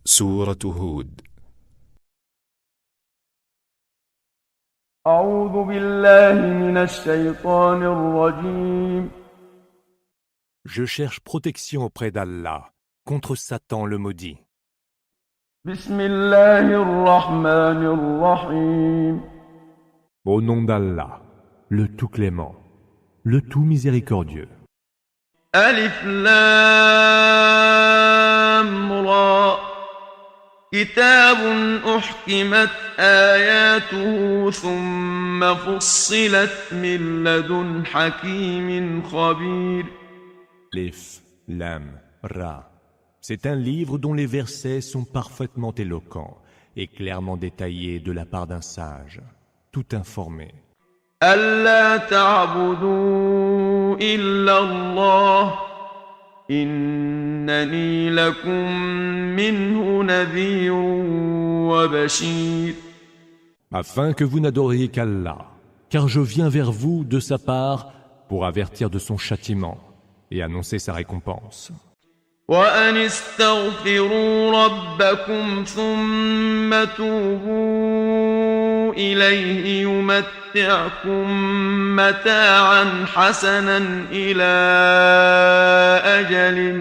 سورة هود. أعوذ بالله من الشيطان الرجيم. Je cherche protection auprès d'Allah contre Satan le maudit. بسم الله الرحمن الرحيم. Au nom d'Allah, le tout clément, le tout miséricordieux. ألف لام را كتاب أحكمت آياته ثم فصلت من لدن حكيم خبير. Lif, Lam, Ra. C'est un livre dont les versets sont parfaitement éloquents et clairement détaillés de la part d'un sage, tout informé. ألا تعبدوا إلا الله إنني لكم منه نذير وبشير. Afin que vous n'adoriez qu'Allah, car je viens vers vous de sa part pour avertir de son châtiment et annoncer sa récompense. وأن استغفروا ربكم ثم توبوا إليه يمتعكم متاعا حسنا إلى أجل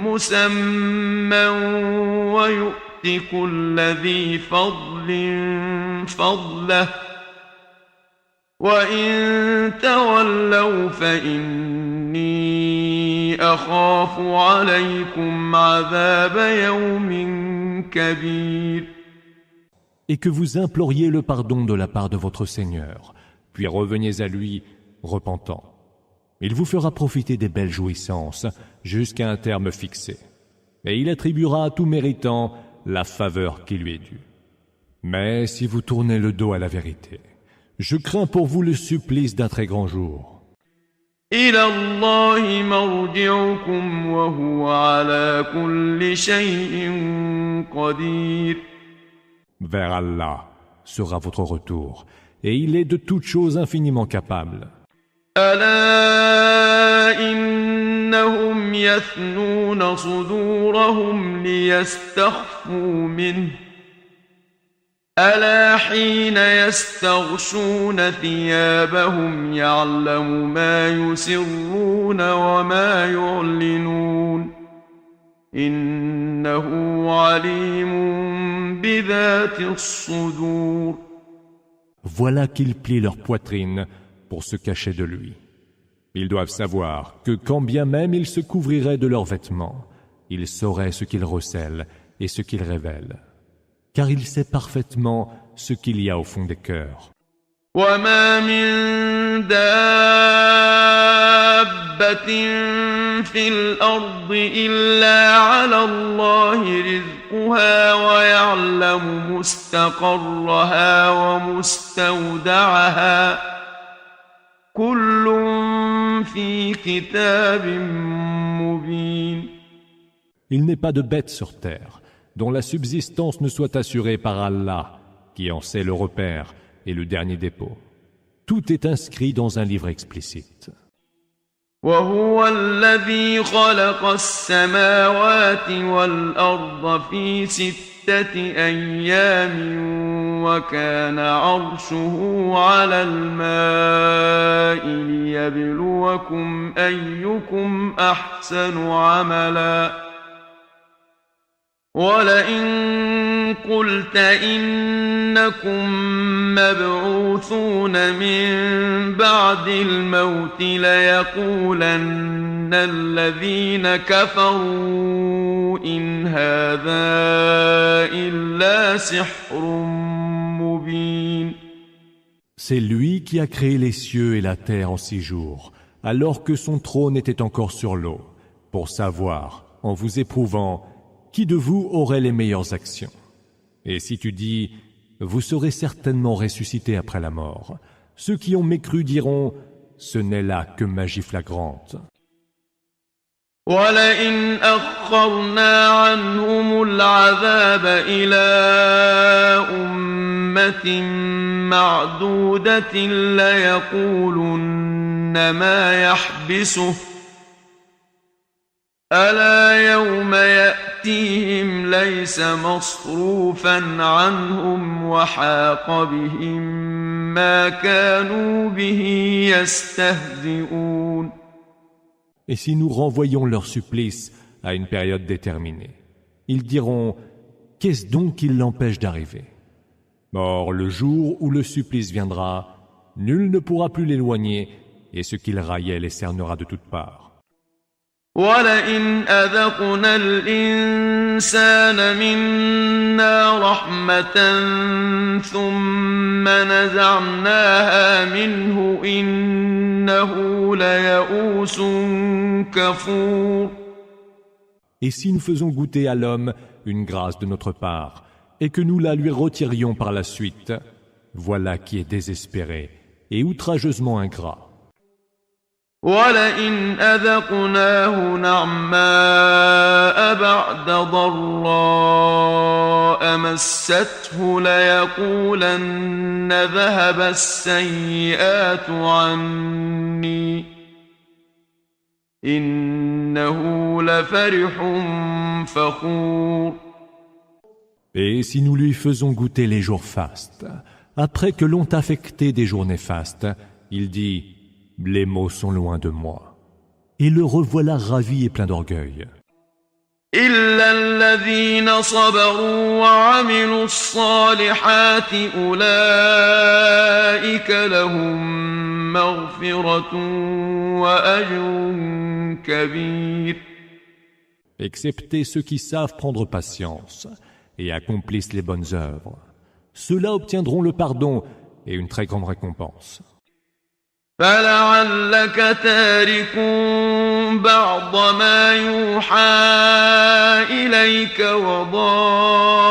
مسمى ويؤت كل ذي فضل فضله وإن تولوا فإني أخاف عليكم عذاب يوم كبير. Et que vous imploriez le pardon de la part de votre Seigneur, puis reveniez à lui repentant. Il vous fera profiter des belles jouissances jusqu'à un terme fixé, et il attribuera à tout méritant la faveur qui lui est due. Mais si vous tournez le dos à la vérité, je crains pour vous le supplice d'un très grand jour. إلى الله مرجعكم وهو على كل شيء قدير. Vers Allah sera votre retour, et il est de toutes choses infiniment capable. ألا إنهم يثنون صدورهم ليستخفوا منه ألا حين يستغشون ثيابهم يعلم ما يسرون وما يعلنون إنه عليم بذات الصدور. Voilà qu'ils plient leur poitrine pour se cacher de lui. Ils doivent savoir que quand bien même ils se couvriraient de leurs vêtements, ils sauraient ce qu'ils recèlent et ce qu'ils révèlent. Car il sait parfaitement ce qu'il y a au fond des cœurs. وما من دابة في الأرض إلا على الله رزقها ويعلم مستقرها ومستودعها كل في كتاب مبين. Il n'est pas de bête sur terre dont la subsistance ne soit assurée par Allah, qui en sait le repère et le dernier dépôt. Tout est inscrit dans un livre explicite. وهو الذي خلق السماوات والأرض في 6 أيام وكان عرشه على الماء ليبلوكم أيكم أحسن عملا ولئن قلت إنكم مبعوثون من بعد الموت ليقولن الذين كفروا إن هذا إلا سحر مبين. C'est lui qui a créé les cieux et la terre en 6 jours, alors que son trône était encore sur l'eau, pour savoir, en vous éprouvant, qui de vous aurait les meilleures actions. Et si tu dis, vous serez certainement ressuscités après la mort, ceux qui ont mécru diront, ce n'est là que magie flagrante. ولئن أخرنا عنهم العذاب إلى أمة معدودة ليقولن ما يحبسه ألا يوم يأتيهم ليس مصروفا عنهم وحاق بهم ما كانوا به يستهزئون. Et si nous renvoyons leur supplice à une période déterminée, ils diront « Qu'est-ce donc qui l'empêche d'arriver ?» Or, le jour où le supplice viendra, nul ne pourra plus l'éloigner, et ce qu'il raillait les cernera de toutes parts. وَلَئِنْ أَذَقْنَا الْإِنسَانَ مِنَّا رَحْمَةً ثُمَّ نَزَعْنَاهَا مِنْهُ إِنَّهُ لَيَئُوسٌ كَفُورٌ. Et si nous faisons goûter à l'homme une grâce de notre part, et que nous la lui retirions par la suite, voilà qui est désespéré et outrageusement ingrat. وَلَئِنْ أَذَقْنَاهُ نَعْمَاءَ بَعْدَ ضَرَّاءَ مَسَّتْهُ لَيَقُولَنَّ ذَهَبَ السَّيِّئَاتُ عَنِّي إِنَّهُ لَفَرِحٌ فَخُورٌ. Et si nous lui faisons goûter les jours fastes, après que l'ont affecté des jours néfastes, il dit « Les maux sont loin de moi ». Et le revoilà ravi et plein d'orgueil. إِلَّا الَّذِينَ صَبَرُوا وَعَمِلُوا الصَّالِحَاتِ أُولَئِكَ لَهُم مَّغْفِرَةٌ وَأَجْرٌ كَبِيرٌ. Excepté ceux qui savent prendre patience et accomplissent les bonnes œuvres. Ceux-là obtiendront le pardon et une très grande récompense. فَلَعَلَّكَ تَارِكٌ بَعْضَ مَا يُوحَىٰ إِلَيْكَ وَضَائِقٌ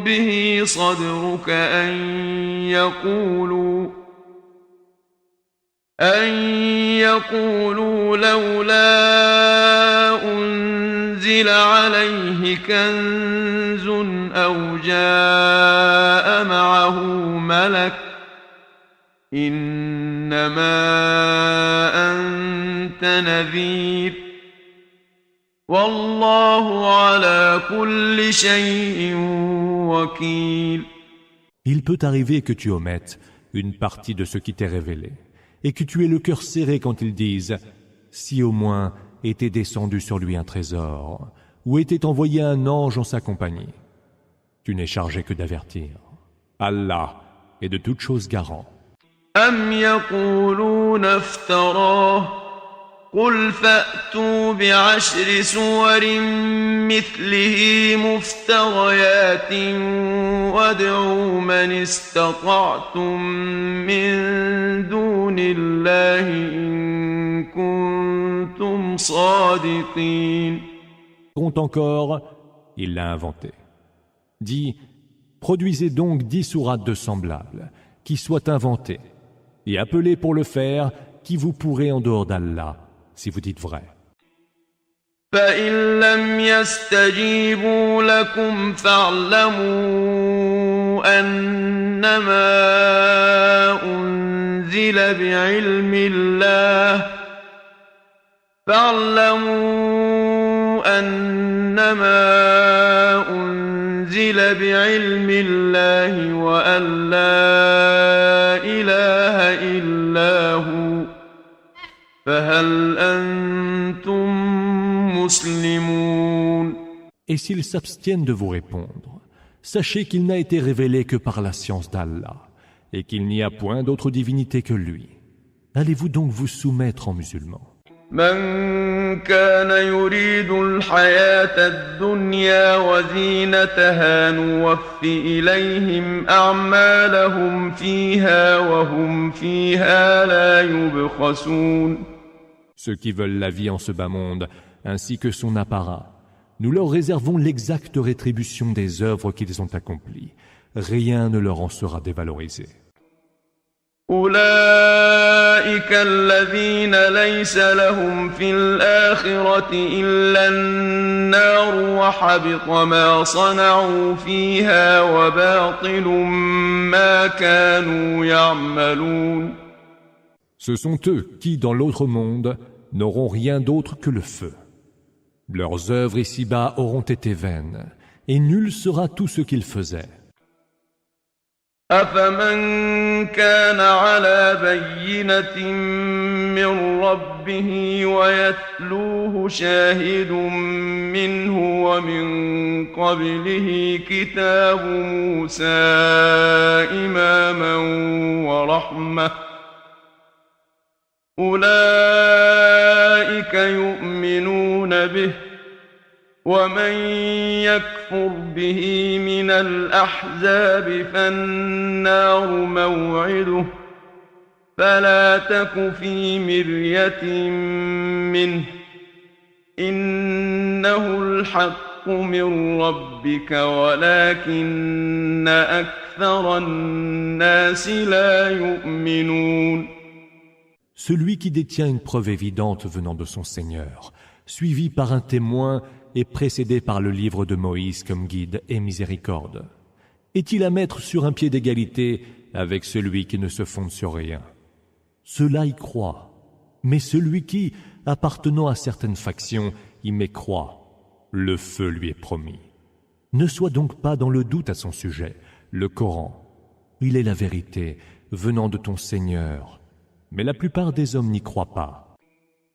بِهِ صَدْرُكَ أَن يَقُولُوا لَوْلَا أُنزِلَ عَلَيْهِ كَنزٌ أَوْ جَاءَ مَعَهُ مَلَكٌ إِنَّمَا أَنتَ نَذِيرٌ وَاللَّهُ عَلَى كُلِّ شَيْءٍ وَكِيلٌ. Il peut arriver que tu omettes une partie de ce qui t'est révélé, et que tu aies le cœur serré quand ils disent « Si au moins était descendu sur lui un trésor, ou était envoyé un ange en sa compagnie. » Tu n'es chargé que d'avertir. Allah est de toutes choses garant. أَمْ يَقُولُونَ افْتَرَاهُ قُلْ فَأْتُوا بِعَشْرِ سُوَرٍ مِثْلِهِ مُفْتَرَيَاتٍ وَادْعُوا مَنِ اسْتَطَعْتُم مِّن دُونِ اللَّهِ إِن كُنتُمْ صَادِقِينَ. Encore, il l'a inventé. Dis, produisez donc 10 sourates de semblables, qui soient inventées, et appelez pour le faire qui vous pourrez en dehors d'Allah, si vous dites vrai. فَإِن لَّمْ يَسْتَجِيبُوا لَكُمْ فَاعْلَمُوا أَنَّمَا أُنزِلَ بِعِلْمِ اللَّهِ وَأَن لَّا إِلَٰهَ إِلَّا هُوَ فَهَلْ أَنتُم مسلمون. Et s'ils s'abstiennent de vous répondre, sachez qu'il n'a été révélé que par la science d'Allah, et qu'il n'y a point d'autre divinité que lui. Allez-vous donc vous soumettre en musulmans? من كان يريد الحياة الدنيا وزينتها نوف إليهم أعمالهم فيها وهم فيها لا يبخسون. Ceux qui veulent la vie en ce bas monde, ainsi que son apparat, nous leur réservons l'exacte rétribution des œuvres qu'ils ont accomplies. Rien ne leur en sera dévalorisé. أولئك الذين ليس لهم في الآخرة إلا النار وحبط ما صنعوا فيها وباطل ما كانوا يعملون. Ce sont eux qui, dans l'autre monde, n'auront rien d'autre que le feu. Leurs œuvres ici-bas auront été vaines, et nul sera tout ce qu'ils faisaient. أفمن كان على بينة من ربه ويتلوه شاهد منه ومن قبله كتاب موسى إماما ورحمة أولئك يؤمنون به ومن يكفر به من الأحزاب فالنار موعده فلا تك في مرية منه إنه الحق من ربك ولكن أكثر الناس لا يؤمنون. Celui qui détient une preuve évidente venant de son Seigneur, suivi par un témoin et précédé par le livre de Moïse comme guide et miséricorde, est-il à mettre sur un pied d'égalité avec celui qui ne se fonde sur rien? Cela y croit, mais celui qui, appartenant à certaines factions, y mécroit, le feu lui est promis. Ne sois donc pas dans le doute à son sujet. Le Coran, il est la vérité venant de ton Seigneur, mais la plupart des hommes n'y croient pas.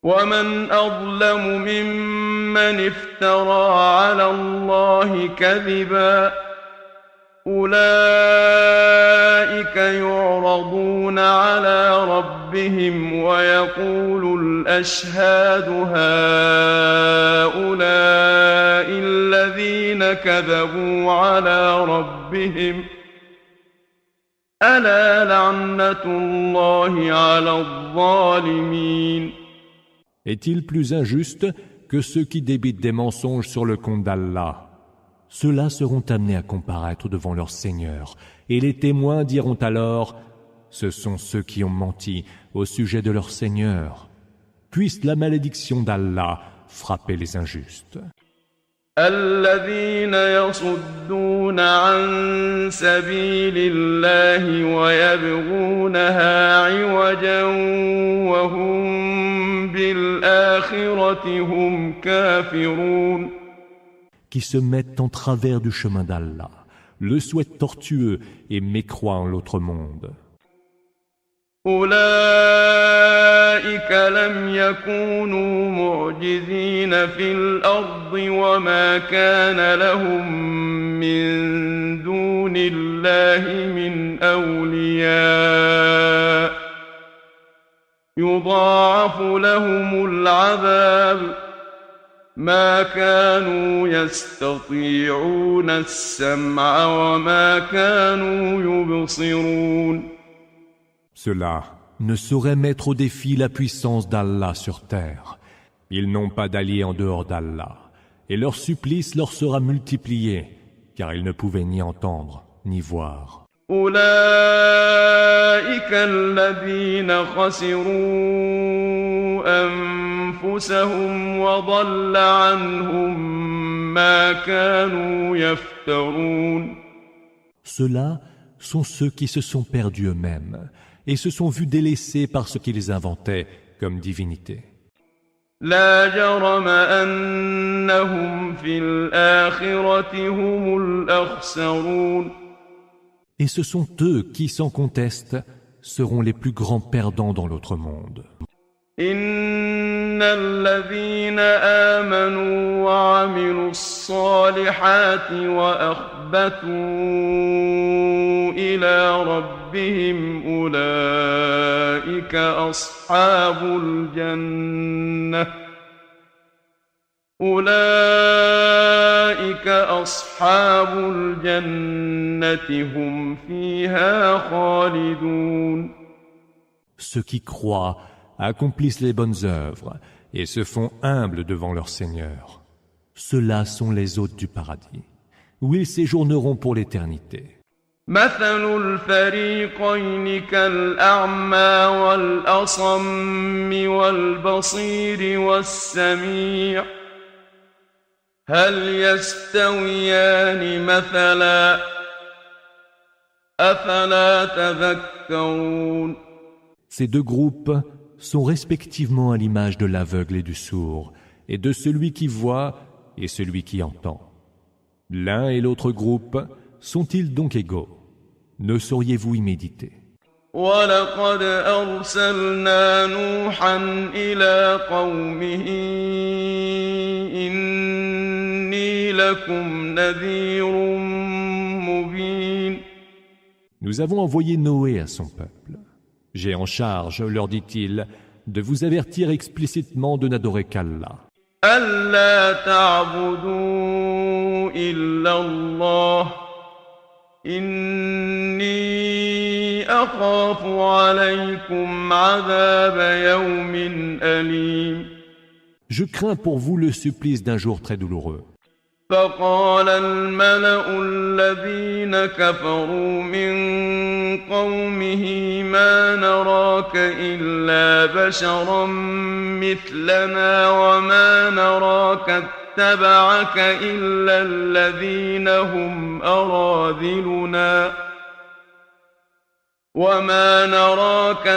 ومن أظلم ممن افترى على الله كذبا أولئك يعرضون على ربهم ويقول الأشهاد هؤلاء الذين كذبوا على ربهم ألا لعنة الله على الظالمين. Est-il plus injuste que ceux qui débitent des mensonges sur le compte d'Allah? Ceux-là seront amenés à comparaître devant leur Seigneur, et les témoins diront alors, ce sont ceux qui ont menti au sujet de leur Seigneur. Puisse la malédiction d'Allah frapper les injustes. الذين يصدون عن سبيل الله ويبغونها عوجا وهم بالآخرة هم كافرون. Qui se mettent en travers du chemin d'Allah, le souhaitent tortueux et mécroient en l'autre monde. أولئك لم يكونوا معجزين في الأرض وما كان لهم من دون الله من أولياء يضاعف لهم العذاب ما كانوا يستطيعون السمع وما كانوا يبصرون. Ceux-là ne sauraient mettre au défi la puissance d'Allah sur terre. Ils n'ont pas d'alliés en dehors d'Allah, et leur supplice leur sera multiplié, car ils ne pouvaient ni entendre, ni voir. أولئك الذين خسروا أنفسهم وضل عنهم ما كانوا يفترون. Ceux-là sont ceux qui se sont perdus eux-mêmes et se sont vus délaissés par ce qu'ils inventaient comme divinité. لا جرم أنهم في الآخرة هم الأخسرون. Et ce sont eux qui, sans conteste, seront les plus grands perdants dans l'autre monde. إن الذين آمنوا وعملوا الصالحات وأخبتوا إلى ربهم أولئك أصحاب الجنة أولئك أصحاب الجنة هم فيها خالدون. Ceux qui croient accomplissent les bonnes œuvres et se font humbles devant leur Seigneur. Ceux-là sont les hôtes du paradis, où ils séjourneront pour l'éternité. مثل الفريقين كالأعمى والأصم والبصير والسميع هل يستويان مثلا أفلا تذكرون. Ces deux groupes sont respectivement à l'image de l'aveugle et du sourd, et de celui qui voit et celui qui entend. L'un et l'autre groupe sont-ils donc égaux? Ne sauriez-vous y méditer? وَلَقَدْ أَرْسَلْنَا نُوحًا إِلَىٰ قَوْمِهِ إِنِّي لَكُمْ نَذِيرٌ مُّبِينٌ. Nous avons envoyé Noé à son peuple. J'ai en charge, leur dit-il, de vous avertir explicitement de n'adorer qu'Allah. أَلَّا تَعْبُدُوا إِلَّا اللَّهَ إِنِّي أَخَافُ عَلَيْكُمْ عَذَابَ يَوْمٍ أَلِيمٍ. Je crains pour vous le supplice d'un jour très douloureux. فقال الملأ الذين كفروا من قومه ما نراك إلا بشرا مثلنا وما نراك اتبعك إلا الذين هم أراذلنا وما نراك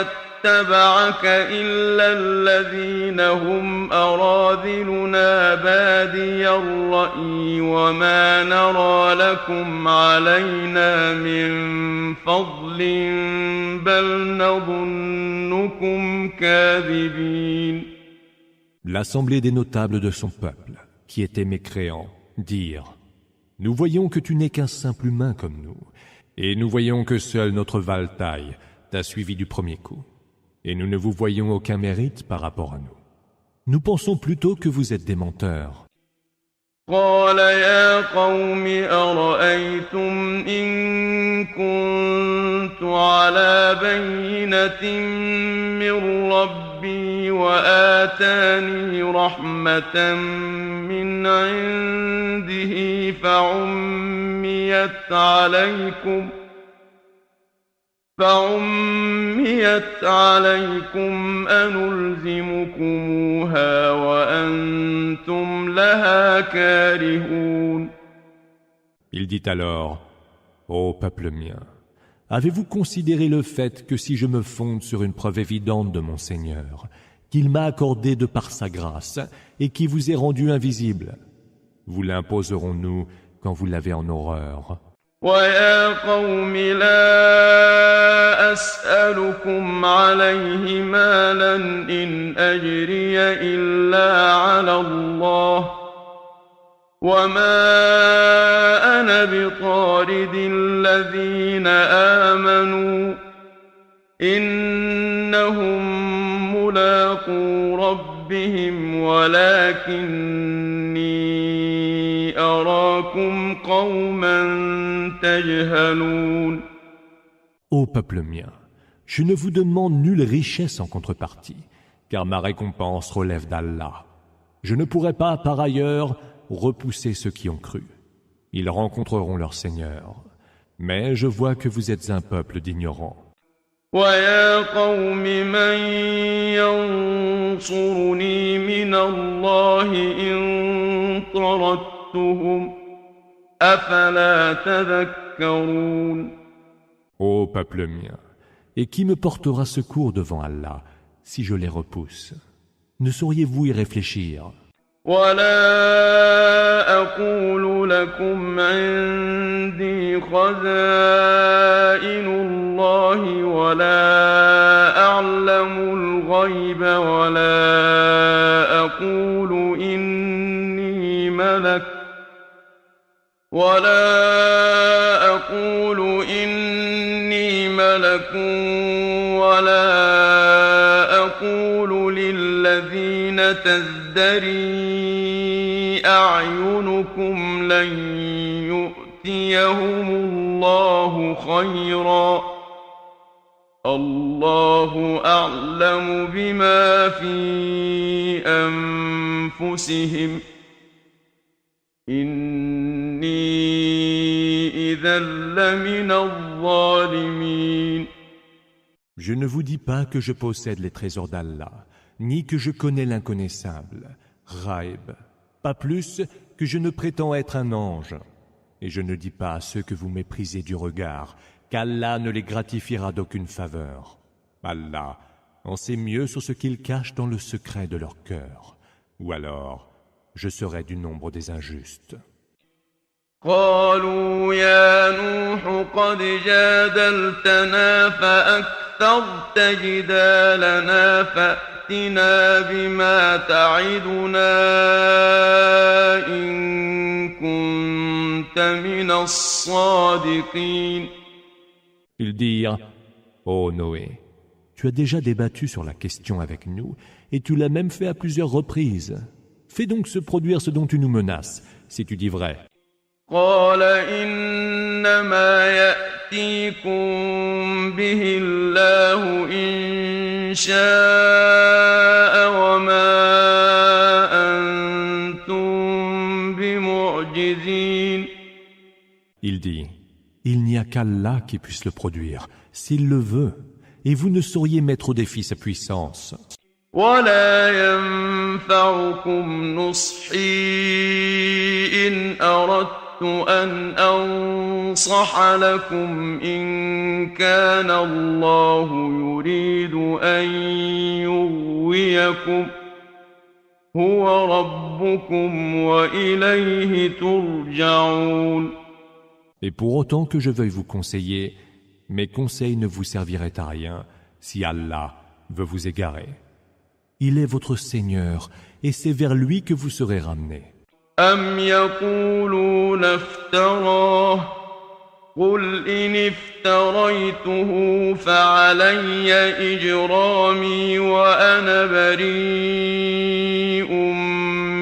اتبعك إلا الذين هم أراذلنا بادي الرأي وما نرى لكم علينا من فضل بل نظنكم كاذبين. L'assemblée des notables de son peuple, qui étaient mécréants, dirent: Nous voyons que tu n'es qu'un simple humain comme nous, et nous voyons que seule notre valetaille t'a suivi du premier coup. Et nous ne vous voyons aucun mérite par rapport à nous. Nous pensons plutôt que vous êtes des menteurs. قال يا قوم أرأيتم إن كنت على بينة من ربي وآتاني رحمة من عنده فعميت عليكم أنلزمكموها وأنتم لها كارهون. Il dit alors: Ô peuple mien, avez-vous considéré le fait que si je me fonde sur une preuve évidente de mon Seigneur, qu'il m'a accordé de par sa grâce et qui vous est rendu invisible, vous l'imposerons-nous quand vous l'avez en horreur? وَيَا قَوْمِ لَا أَسْأَلُكُمْ عَلَيْهِ مَالًا إِنْ أَجْرِيَ إِلَّا عَلَى اللَّهِ وَمَا أَنَا بِطَارِدِ الَّذِينَ آمَنُوا إِنَّهُمْ مُلَاقُو رَبِّهِمْ وَلَكِنِّي أَرَاكُمْ قَوْمًا تجهلون. Ô peuple mien, je ne vous demande nulle richesse en contrepartie, car ma récompense relève d'Allah. Je ne pourrai pas, par ailleurs, repousser ceux qui ont cru. Ils rencontreront leur Seigneur. Mais je vois que vous êtes un peuple d'ignorants. وَيَا قَوْمِ مَنْ يَنْصُرُنِي مِنَ اللَّهِ إِنْ طَرَدتُّهُمْ أَفَلَا تَذَكَّرُونَ. Ô peuple mien, et qui me portera secours devant Allah si je les repousse? Ne sauriez-vous y réfléchir? وَلَا أَقُولُ لَكُمْ عِندِي خَزَائِنُ اللَّهِ وَلَا أَعْلَمُ الْغَيْبَ وَلَا أَقُولُ إِنِّي مَلَكٌ وَلَا أَقُولُ لِلَّذِينَ تَزْدَرِي أَعْيُنُكُمْ لَن يُؤْتِيَهُمُ اللَّهُ خَيْرًا اللَّهُ أَعْلَمُ بِمَا فِي أَنفُسِهِمْ إِنِّي إِذًا إِذًا لَّمِنَ الظَّالِمِينَ. Je ne vous dis pas que je possède les trésors d'Allah, ni que je connais l'inconnaissable, Ghaib, pas plus que je ne prétends être un ange. Et je ne dis pas à ceux que vous méprisez du regard qu'Allah ne les gratifiera d'aucune faveur. Allah en sait mieux sur ce qu'ils cachent dans le secret de leur cœur. Ou alors, je serai du nombre des injustes. قالوا يا نوح قد جادلتنا فأكثرت جدالنا فأتنا بما تعدنا إن كنت من الصادقين. Ils dirent, ô Noé, tu as déjà débattu sur la question avec nous, et tu l'as même fait à plusieurs reprises. Fais donc se produire ce dont tu nous menaces, si tu dis vrai. قال إنما يأتيكم به الله إن شاء وما أنتم بمعجزين. Il dit, il n'y a qu'Allah qui puisse le produire, s'il le veut, et vous ne sauriez mettre au défi sa puissance. ولا ينفعكم نصحي إن أردت أن أنصح لكم إن كان الله يريد أن يغويكم هو ربكم وإليه ترجعون. Et pour autant que je veuille vous conseiller, mes conseils ne vous serviraient à rien si Allah veut vous égarer. Il est votre Seigneur, et c'est vers lui que vous serez ramenés. أم يقولون افتراه قل إن افتريته فعلي إجرامي وأنا بريء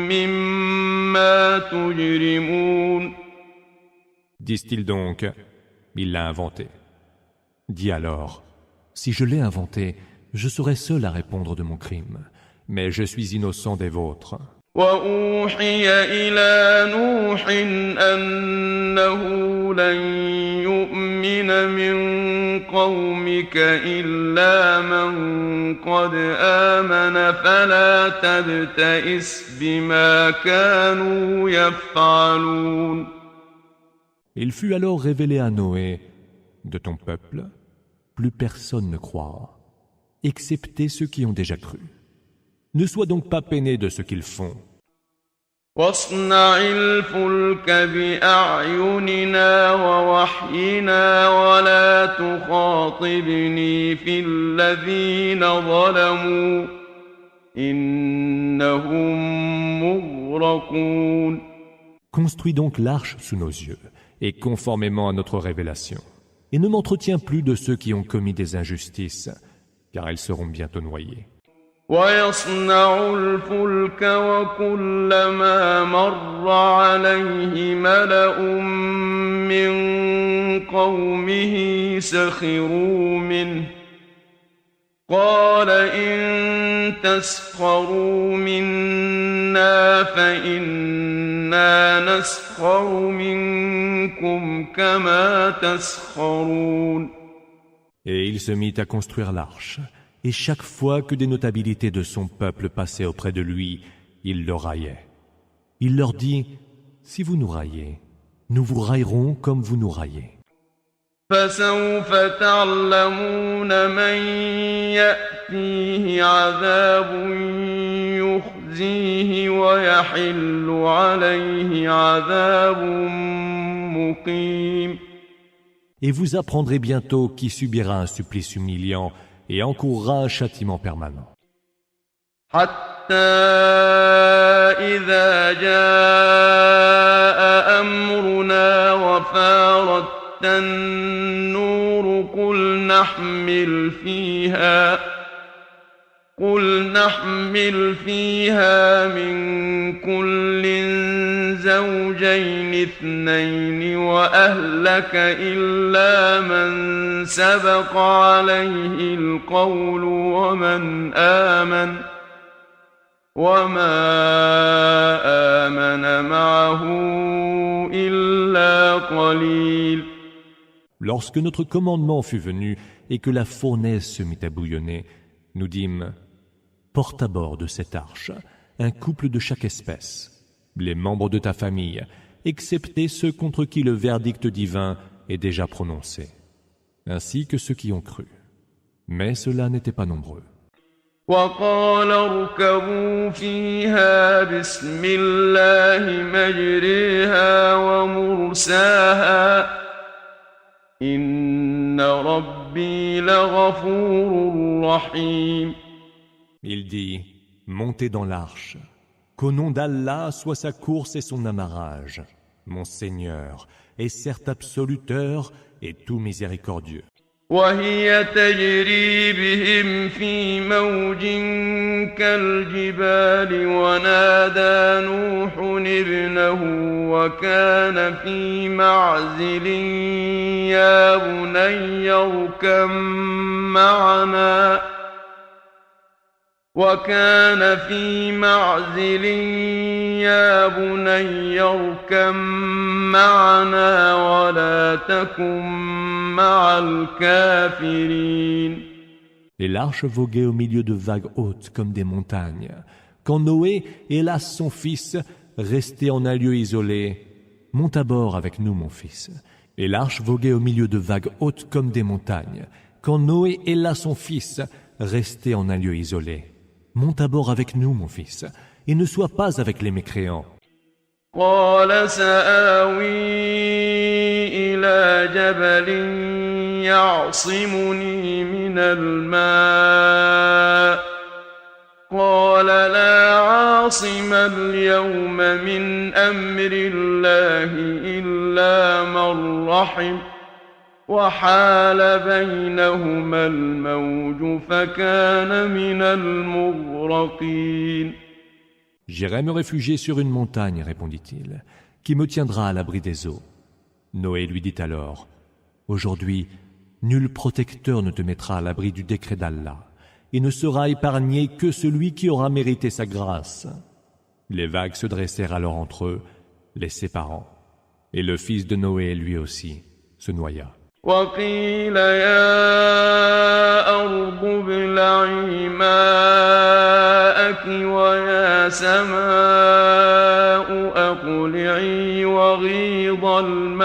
مما تجرمون. Disent-ils donc, il l'a inventé. Dis alors, si je l'ai inventé, je serai seul à répondre de mon crime, mais je suis innocent des vôtres. وأوحي إلى نوح أنه لن يؤمن من قومك إلا من قد آمن فلا تبتئس بما كانوا يفعلون. Il fut alors révélé à Noé, de ton peuple, plus personne ne croira, excepté ceux qui ont déjà cru. Ne sois donc pas peiné de ce qu'ils font. واصنع الفلك بأعيننا ووحينا ولا تخاطبني في الذين ظلموا إنهم مغرقون. Construis donc l'arche sous nos yeux, et conformément à notre révélation. Et ne m'entretiens plus de ceux qui ont commis des injustices, car ils seront bientôt noyés. ويصنع الفلك وكلما مر عليه ملأ من قومه سخروا منه قال إن تسخروا منا فإنا نسخر منكم كما تسخرون. Et il se mit à construire l'arche. Et chaque fois que des notabilités de son peuple passaient auprès de lui, il le raillait. Il leur dit, si vous nous raillez, nous vous raillerons comme vous nous raillez. فسوف تعلمون من يأتيه عذاب يخزيه ويحل عليه عذاب مقيم. Et vous apprendrez bientôt qui subira un supplice humiliant et encourra un châtiment permanent. حتى إذا جاء أمرنا وفارت النور قل نحمل فيها من كل زوجين اثنين وأهلك إلا من سبق عليه القول وما آمن معه إلا قليل. Lorsque notre commandement fut venu et que la fournaise se mit à bouillonner, nous dîmes « Porte à bord de cette arche un couple de chaque espèce, les membres de ta famille, excepté ceux contre qui le verdict divin est déjà prononcé, ainsi que ceux qui ont cru. » Mais cela n'était pas nombreux. وقال اركبوا فيها بسم الله مجريها ومرساها إن ربي لغفور رحيم. Il dit, montez dans l'arche, qu'au nom d'Allah soit sa course et son amarrage. Mon Seigneur est certes absoluteur et tout miséricordieux. وهي تجري بهم في موج كالجبال ونادى نوح ابنه وكان في معزل يا بني اركب معنا ولا تكن مع الكافرين. Et l'arche voguait au milieu de vagues hautes comme des montagnes. Quand Noé, hélas son fils, restait en un lieu isolé, « Monte à bord avec nous, mon fils. » Et l'arche voguait au milieu de vagues hautes comme des montagnes. Quand Noé, hélas son fils, restait en un lieu isolé, « Monte à bord avec nous, mon fils, et ne sois pas avec les mécréants. » قال سآوي إلى جبل يعصمني من الماء قال لا عاصم اليوم من أمر الله إلا من رحم وحال بينهما الموج فكان من المغرقين. J'irai me réfugier sur une montagne, répondit-il, qui me tiendra à l'abri des eaux. Noé lui dit alors, aujourd'hui, nul protecteur ne te mettra à l'abri du décret d'Allah, et ne sera épargné que celui qui aura mérité sa grâce. Les vagues se dressèrent alors entre eux, les séparant, et le fils de Noé, lui aussi, se noya. وقيل يا أرض ابلعي ماءك ويا سماء أقلعي وغيض الماء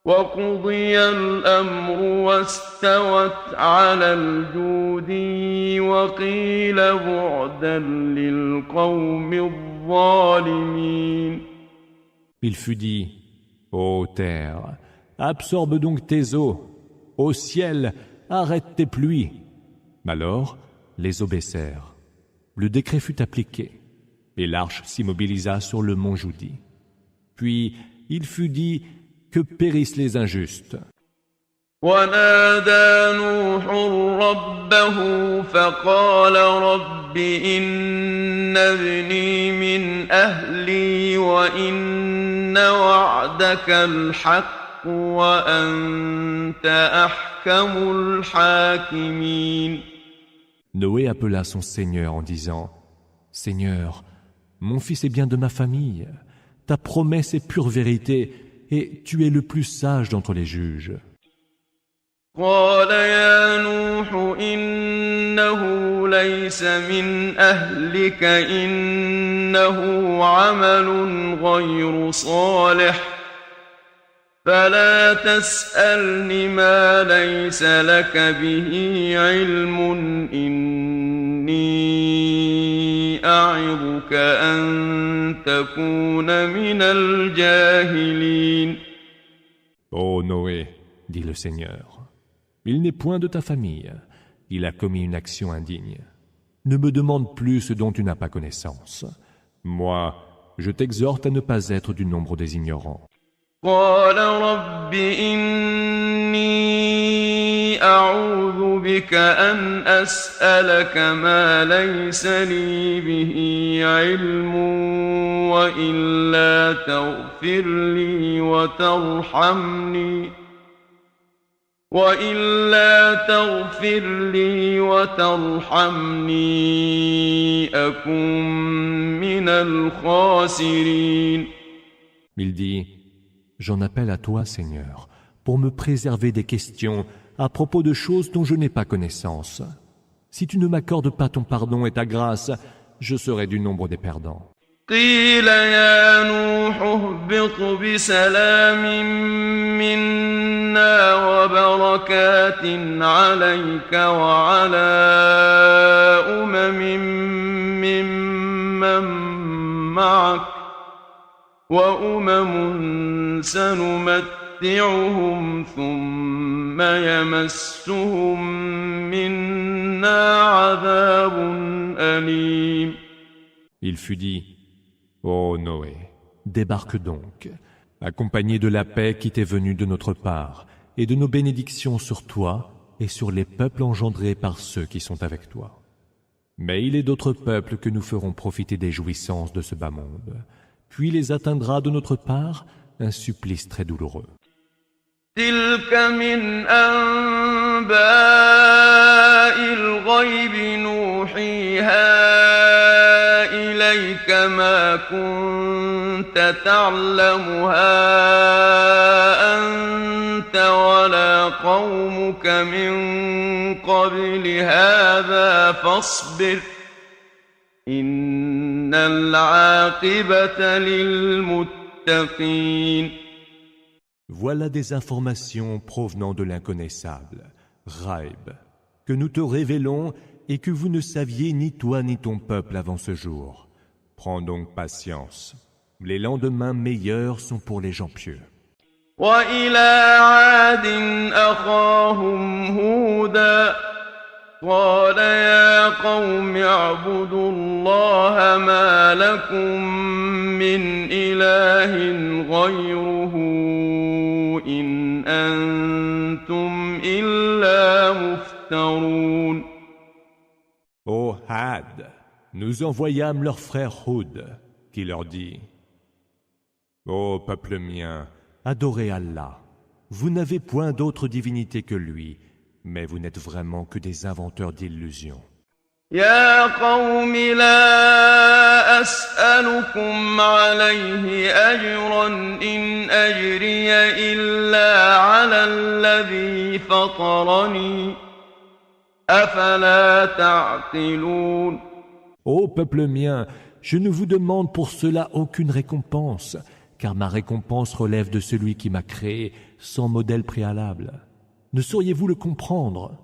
وقضي الأمر واستوت على الجودي وقيل بعدا للقوم الظالمين. Il fut dit, ô terre, absorbe donc tes eaux, ô ciel, arrête tes pluies. Alors, les eaux baissèrent. Le décret fut appliqué, et l'arche s'immobilisa sur le mont Joudi. Puis, il fut dit que périssent les injustes. ونادى نوح ربه فقال رب إن ابني من أهلي وإن وعدك الحق وأنت أحكم الحاكمين. Noé appela son Seigneur en disant, Seigneur, mon fils est bien de ma famille, ta promesse est pure vérité et tu es le plus sage d'entre les juges. قال يا نوح إنه ليس من أهلك إنه عمل غير صالح فلا تسألني ما ليس لك به علم إني أعظك أن تكون من الجاهلين. Ô Noé, dit le Seigneur, il n'est point de ta famille, il a commis une action indigne. Ne me demande plus ce dont tu n'as pas connaissance. Moi, je t'exhorte à ne pas être du nombre des ignorants. قال رب إني أعوذ بك أن أسألك ما ليس لي به علم وإلا تغفر لي وترحمني أكن من الخاسرين. Il dit, j'en appelle à toi, Seigneur, pour me préserver des questions à propos de choses dont je n'ai pas connaissance. Si tu ne m'accordes pas ton pardon et ta grâce, je serai du nombre des perdants. قيل يا نوح اهبط بسلام منا وبركات عليك وعلى ممن معك وأمم سنمتعهم ثم يمسهم منا عذاب أليم. Il fut dit, ô Noé, débarque donc, accompagné de la paix qui t'est venue de notre part, et de nos bénédictions sur toi et sur les peuples engendrés par ceux qui sont avec toi. Mais il est d'autres peuples que nous ferons profiter des jouissances de ce bas monde, puis les atteindra de notre part un supplice très douloureux. تلك من أنباء الغيب نوحيها إليك ما كنت تعلمها أنت ولا قومك من قبل هذا فاصبر إن العاقبة للمتقين. Voilà des informations provenant de l'inconnaissable, Ghaib, que nous te révélons et que vous ne saviez ni toi ni ton peuple avant ce jour. Prends donc patience. Les lendemains meilleurs sont pour les gens pieux. وإلى عاد أخاهم هودا قال يا قوم اعبدوا الله ما لكم من إله غيره إن أنتم إلا مفترون. Ô Had, nous envoyâmes leur frère Hud, qui leur dit, ô peuple mien, adorez Allah. Vous n'avez point d'autre divinité que lui, mais vous n'êtes vraiment que des inventeurs d'illusions. يا قوم لا أسألكم عليه أجرا إن أجري إلا على الذي فطرني أفلا تعقلون. Ô peuple mien, je ne vous demande pour cela aucune récompense, car ma récompense relève de celui qui m'a créé sans modèle préalable. Ne sauriez-vous le comprendre?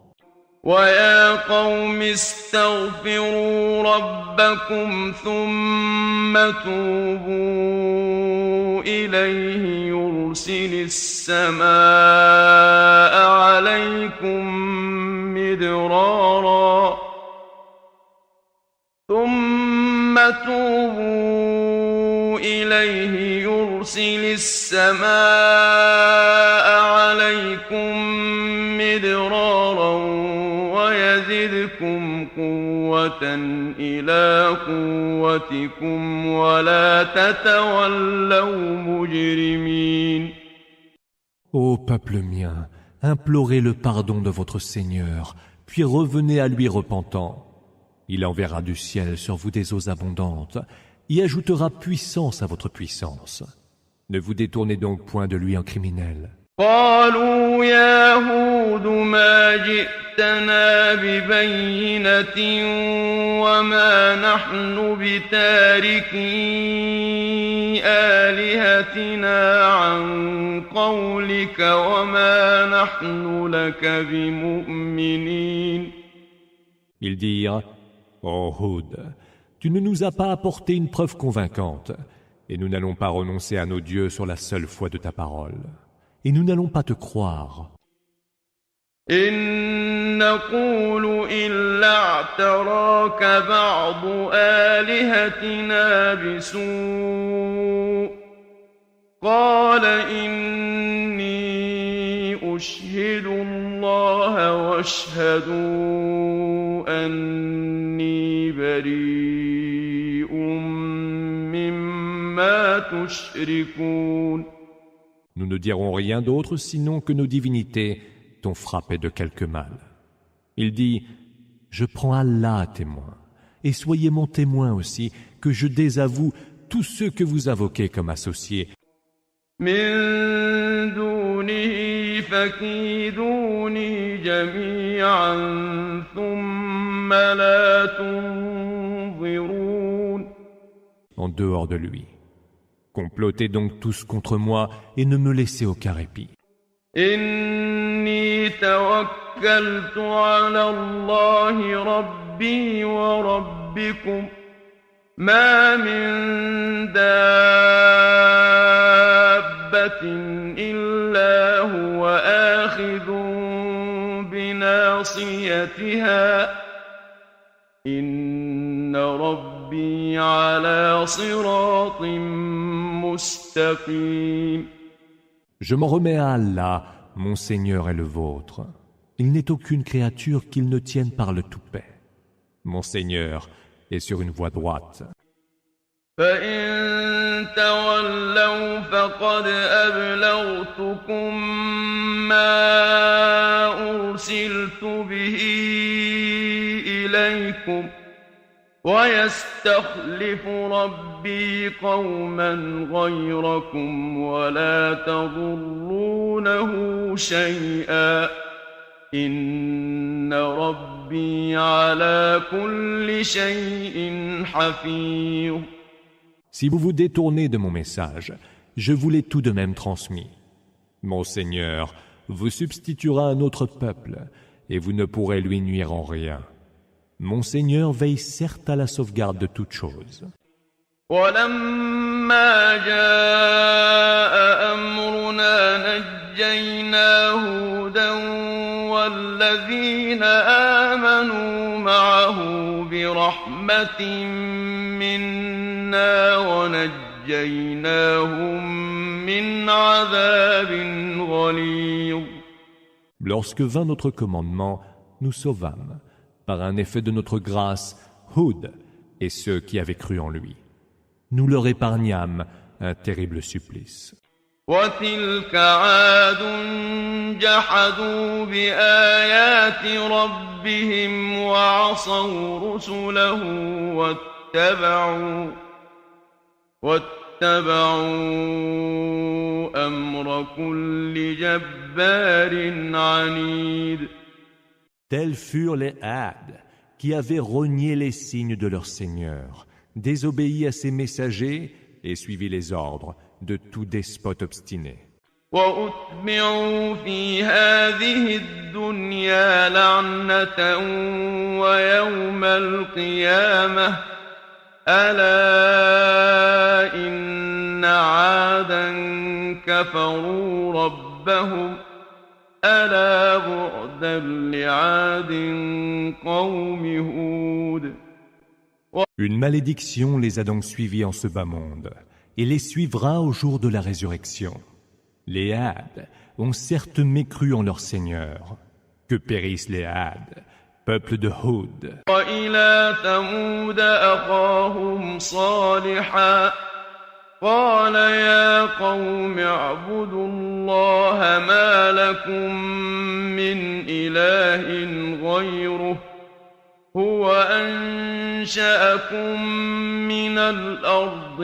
ويا قوم استغفروا ربكم ثم توبوا إليه يرسل السماء عليكم مدرارا ثم توبوا إليه يرسل السماء عليكم مدرارا ويزدكم قوة إلى قوتكم ولا تتولوا مجرمين. Ô peuple mien, implorez le pardon de votre Seigneur, puis revenez à lui repentant. Il enverra du ciel sur vous des eaux abondantes, y ajoutera puissance à votre puissance. Ne vous détournez donc point de lui en criminel. قالوا يا هود ما جئتنا ببينة وما نحن بتاركي آلهتنا عن قولك وما نحن لك بمؤمنين. Ils dirent, ô Hud, tu ne nous as pas apporté une preuve convaincante, et nous n'allons pas renoncer à nos dieux sur la seule foi de ta parole. Et nous n'allons pas te croire. إن نقول إلا اعتراك بعض آلهتنا بسوء قال إني أشهد الله واشهدوا أني بريء مما تشركون. Nous ne dirons rien d'autre sinon que nos divinités t'ont frappé de quelque mal. Il dit, je prends Allah à témoin, et soyez mon témoin aussi, que je désavoue tous ceux que vous invoquez comme associés, من دونه فكيدوني جميعا ثم لا تنظرون. En dehors de lui. Complotez donc tous contre moi et ne me laissez aucun répit. إني توكلت على الله ربي وربكم ما من دابة إلا هو آخذ بناصيتها إن ربي على صراط مستقيم. Je m'en remets à Allah, mon Seigneur et le vôtre. Il n'est aucune créature qu'il ne tienne par le toupet. Mon Seigneur est sur une voie droite. فإن تولوا فقد أبلغتكم ما أرسلت به إليكم ويستخلف ربي قوما غيركم ولا تضرونه شيئا إن ربي على كل شيء حفيظ. Si vous vous détournez de mon message, je vous l'ai tout de même transmis. Mon Seigneur vous substituera un autre peuple, et vous ne pourrez lui nuire en rien. Mon Seigneur veille certes à la sauvegarde de toutes choses. ولما جاء أمرنا نجينا هودا والذين آمنوا معه برحمة منا ونجيناهم من عذاب غليظ. Lorsque vint notre commandement, nous sauvâmes, par un effet de notre grâce, Houd et ceux qui avaient cru en lui. Nous leur épargnâmes un terrible supplice. وتلك عاد جحدوا بآيات ربهم وعصوا رسله واتبعوا أمر كل جبار عنيد. Tels furent les Had, qui avaient renié les signes de leur Seigneur, désobéi à ses messagers et suivi les ordres de tout despote obstiné. وأتبعوا في هذه الدنيا لعنة ويوم القيامة ألا إن عادا كفروا ربهم ألا بعدا لعاد قوم هود. Une malédiction les a donc suivis en ce bas monde, et les suivra au jour de la résurrection. Les Had ont certes mécru en leur Seigneur. Que périssent les Had, peuple de Houd. وإلى ثمود أخاهم صالحا قال يا قوم اعبدوا الله ما لكم من إله غيره هو أنشأكم من الأرض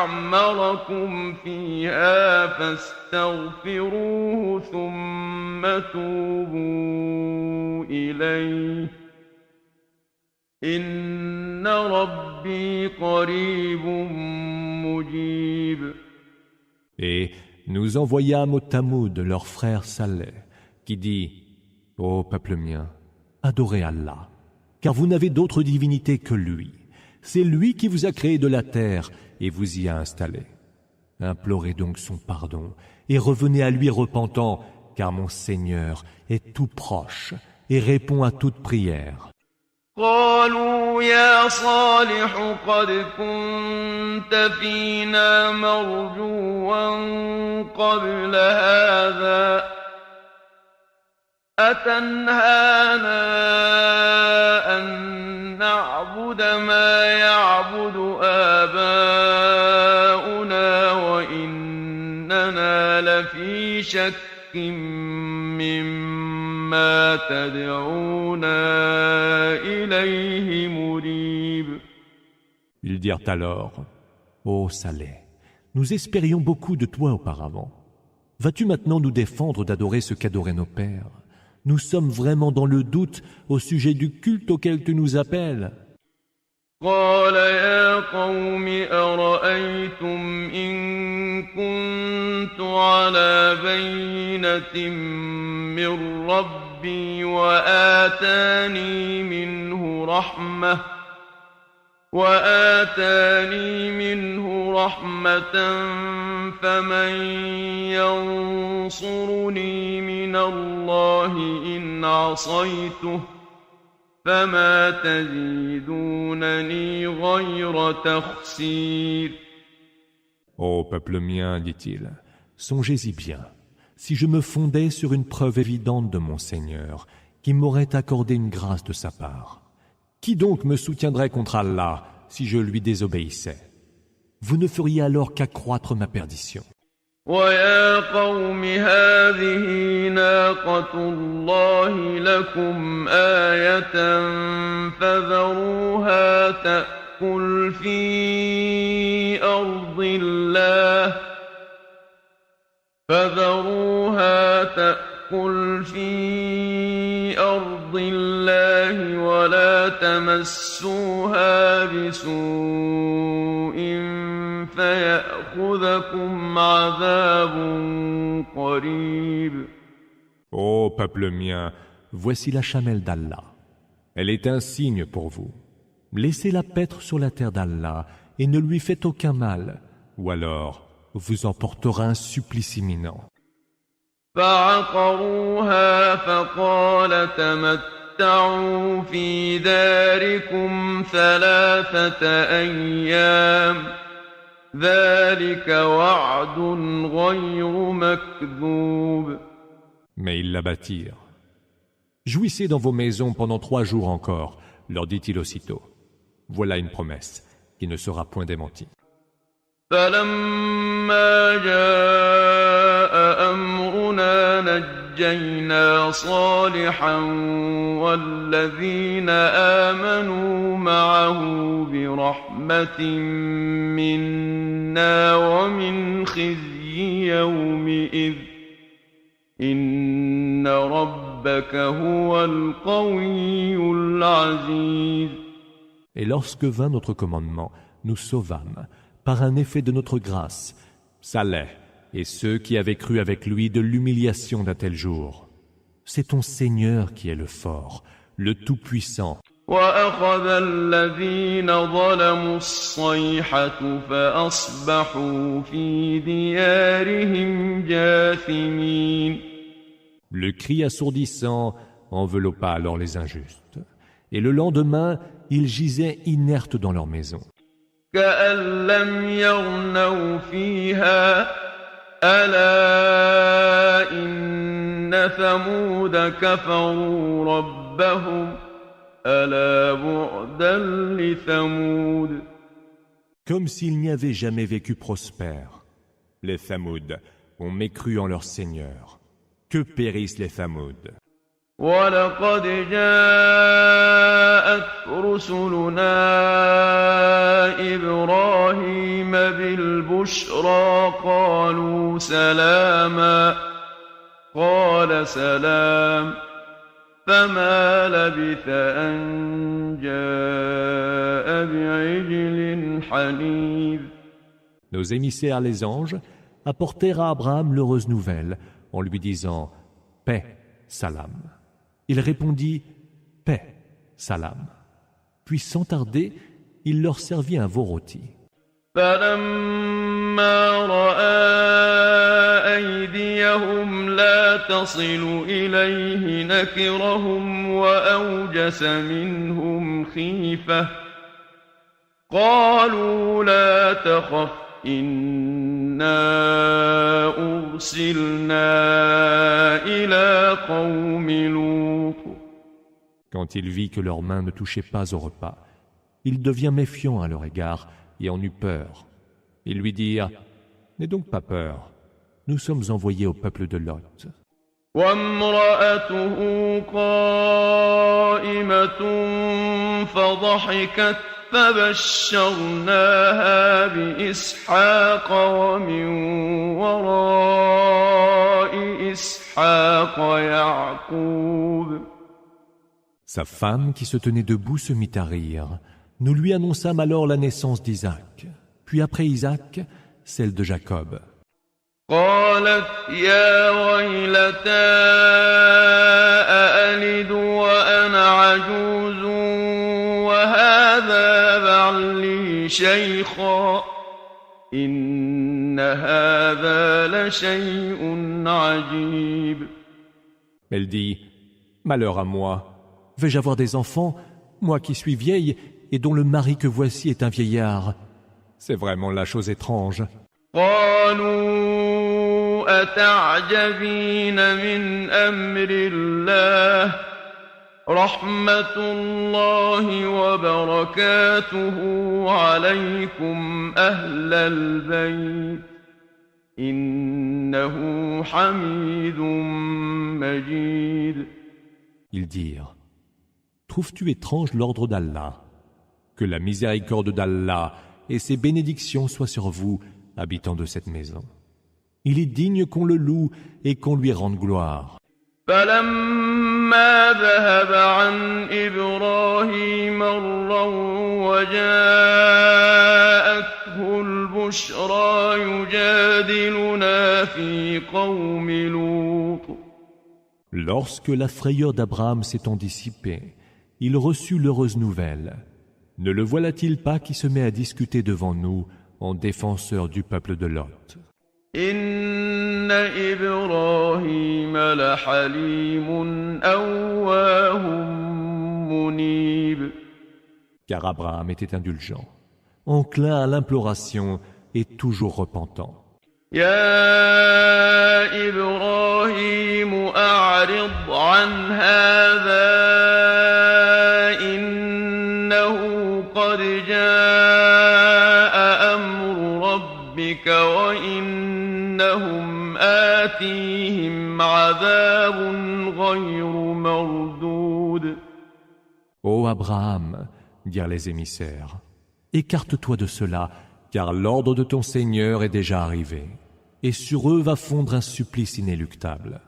واستعمركم فيها فاستغفروه ثم توبوا إليه إن ربي قريب مجيب. Et nous envoyâmes au Tamoud leur frère Saleh, qui dit « Ô peuple mien, adorez Allah, car vous n'avez d'autre divinité que lui. C'est lui qui vous a créé de la terre et vous y a installé. Implorez donc son pardon et revenez à lui repentant, car mon Seigneur est tout proche et répond à toute prière. » قالوا يا صالح قد كنت فينا مرجوا قبل هذا أتنهانا أن نعبد ما يعبد آباؤنا وإننا لفي شك مما تدعونا إليه مريب. Ils dirent alors, « Ô Saleh, nous espérions beaucoup de toi auparavant. Vas-tu maintenant nous défendre d'adorer ce qu'adoraient nos pères? Nous sommes vraiment dans le doute au sujet du culte auquel tu nous appelles. قال يا قوم أرأيتم إن كنت على بينة من ربي وآتاني منه رحمة فمن ينصرني من الله إن عصيته فما تزيدونني غير تخسير. Ô peuple mien, dit-il, songez-y bien, si je me fondais sur une preuve évidente de mon Seigneur, qui m'aurait accordé une grâce de sa part. Qui donc me soutiendrait contre Allah si je lui désobéissais? Vous ne feriez alors qu'accroître ma perdition. ويا قوم هذه ناقة الله لكم آية فذروها تأكل في أرض الله ولا تمسوها بسوء فيأخذكم عذاب قريب. Ô peuple mien, voici la chamelle d'Allah. Elle est un signe pour vous. Laissez-la paître sur la terre d'Allah et ne lui faites aucun mal, ou alors vous en portera un supplice imminent. فعقروها فقال تمتعوا في داركم 3 أيام ذلك وعد غير مكذوب. Mais ils l'abattirent. Jouissez dans vos maisons pendant 3 jours encore, leur dit-il aussitôt. Voilà une promesse qui ne sera point démentie. فلما جاء أمرنا نجينا صالحا والذين آمنوا معه برحمة منا ومن خزي يومئذ إن ربك هو القوي العزيز. Et lorsque vint notre commandement, nous sauvâmes, par un effet de notre grâce, Saleh et ceux qui avaient cru avec lui de l'humiliation d'un tel jour. C'est ton Seigneur qui est le fort, le tout-puissant. وأخذ الذين ظلموا الصيحة فأصبحوا في ديارهم جاثمين. Le cri assourdissant enveloppa alors les injustes. Et le lendemain, ils gisaient inertes dans leur maison. كأن لم يغنوا فيها ألا إن ثمود كفروا ربهم ألا بعدا لثمود. Comme s'ils n'y avaient jamais vécu prospères. Les Thamoud ont mécru en leur Seigneur. Que périssent les Thamoud. ولقد جاءت رسلنا إبراهيم بالبشرى قالوا سلاما قال سلام فما لبث أن جاء بعجل حنيذ. Nos émissaires les anges apportèrent à Abraham l'heureuse nouvelle en lui disant « Paix, salam ». Il répondit « Paix, salam ». Puis sans tarder, il leur servit un veau rôti. فلما رأى أيديهم لا تصل إليه نكرهم وأوجس منهم خيفة قالوا لا تخف إنا أرسلنا إلى قوم لوط. Quand il vit que leurs mains ne touchaient pas au repas, il devient méfiant à leur égard et en eut peur. Ils lui dirent « N'aie donc pas peur, nous sommes envoyés au peuple de Lot. » وامرأته قائمة فضحكت فبشرناها بإسحاق ومن وراء إسحاق يعقوب. Sa femme qui se tenait debout se mit à rire. Nous lui annonçâmes alors la naissance d'Isaac, puis après Isaac, celle de Jacob. قالت يا ويلتى أألد وأنا عجوز وهذا بعلي شيخا إن هذا لشيء عجيب. Elle dit, malheur à moi, vais-je avoir des enfants, moi qui suis vieille et dont le mari que voici est un vieillard? C'est vraiment la chose étrange. قالوا أتعجبين من أمر الله رحمة الله وبركاته عليكم أهل البيت إنه حميد مجيد. Ils dirent, trouves-tu étrange l'ordre d'Allah? Que la miséricorde d'Allah et ses bénédictions soient sur vous, habitants de cette maison. Il est digne qu'on le loue et qu'on lui rende gloire. فلما ذهب عن إبراهيم الروع وجاءته البشرى يجادلنا في قوم لوط. Lorsque la frayeur d'Abraham s'étant dissipée, il reçut l'heureuse nouvelle. Ne le voilà-t-il pas qui se met à discuter devant nous en défenseur du peuple de Lot? إن إبراهيم لحليم أواه منيب. Car Abraham était indulgent, enclin à l'imploration et toujours repentant. يا إبراهيم أعرض عن هذا إنه قد جاء أمر ربك وإنهم آتيهم عذاب غير مردود. Ô Abraham, dirent les émissaires, écarte-toi de cela, car l'ordre de ton Seigneur est déjà arrivé, et sur eux va fondre un supplice inéluctable.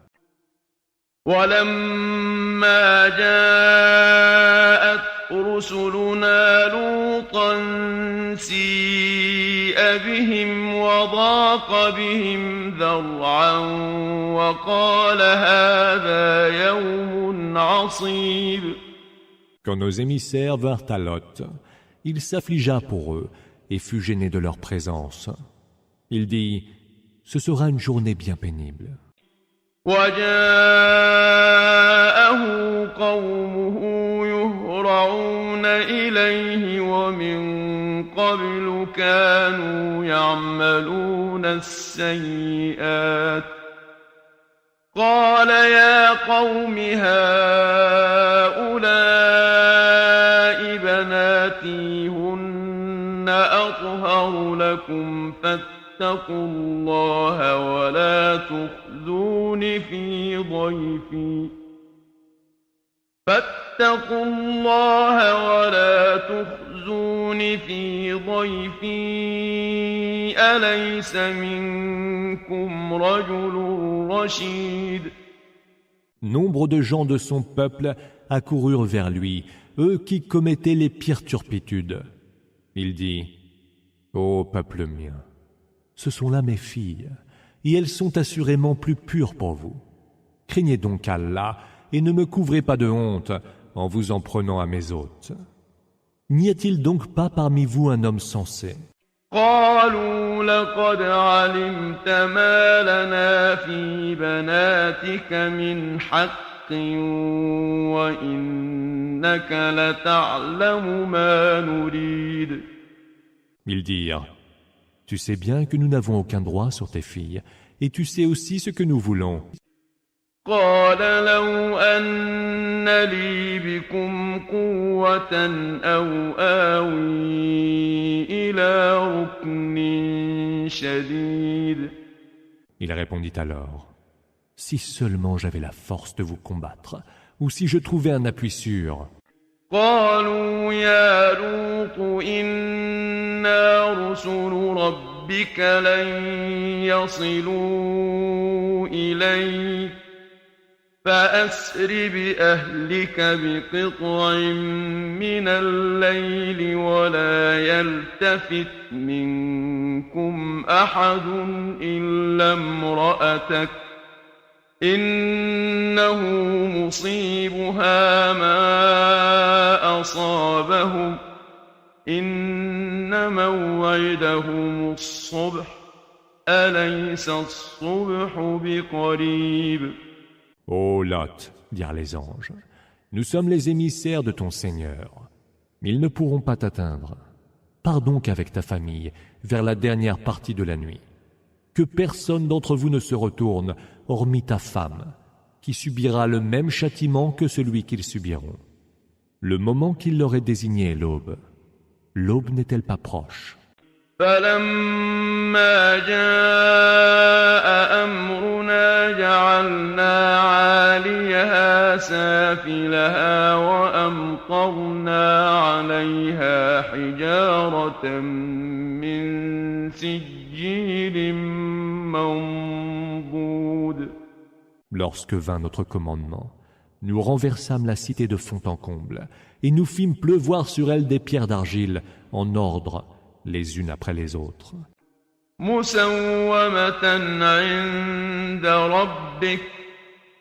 ولما جاءت رسلنا لوطا سيء بهم وضاق بهم ذرعا وقال هذا يوم عصيب. Quand nos émissaires vinrent à Lot, il s'affligea pour eux et fut gêné de leur présence. Il dit, ce sera une journée bien pénible. وجاءه قومه يهرعون إليه ومن قبل كانوا يعملون السيئات قال يا قوم هؤلاء بناتي هن أطهر لكم فاتقوا الله ولا تخزون في ضيفي أليس منكم رجل رشيد. Nombre de gens de son peuple accoururent vers lui, eux qui commettaient les pires turpitudes. Il dit, ô peuple mien, ce sont là mes filles, et elles sont assurément plus pures pour vous. Craignez donc Allah et ne me couvrez pas de honte en vous en prenant à mes hôtes. N'y a-t-il donc pas parmi vous un homme sensé? قالوا لقد علمت ما لنا في بناتك من حق وإنك لتعلم ما نريد. Ils dirent, tu sais bien que nous n'avons aucun droit sur tes filles, et tu sais aussi ce que nous voulons. قال لو أن لي بكم قوة أو آوي إلى ركن شديد. Il répondit alors, si seulement j'avais la force de vous combattre, ou si je trouvais un appui sûr. قالوا يا لوط إنا رسل ربك لن يصلوا إليك فأسر بأهلك بقطع من الليل ولا يلتفت منكم أحد إلا امرأتك إنه مصيبها ما أصابهم إن موعدهم الصبح أليس الصبح بقريب. Ô Lot, dirent les anges, nous sommes les émissaires de ton Seigneur. Ils ne pourront pas t'atteindre. Pars donc avec ta famille vers la dernière partie de la nuit. Que personne d'entre vous ne se retourne, hormis ta femme, qui subira le même châtiment que celui qu'ils subiront. Le moment qu'il leur est désigné est l'aube. L'aube n'est-elle pas proche? فلما جاء أمرنا جعلنا عاليها سافلها وأمطرنا عليها حجارة من سجيل منضود. Lorsque vint notre commandement, nous renversâmes la cité de fond en comble et nous fîmes pleuvoir sur elle des pierres d'argile en ordre, les unes après les autres. مسومة عند ربك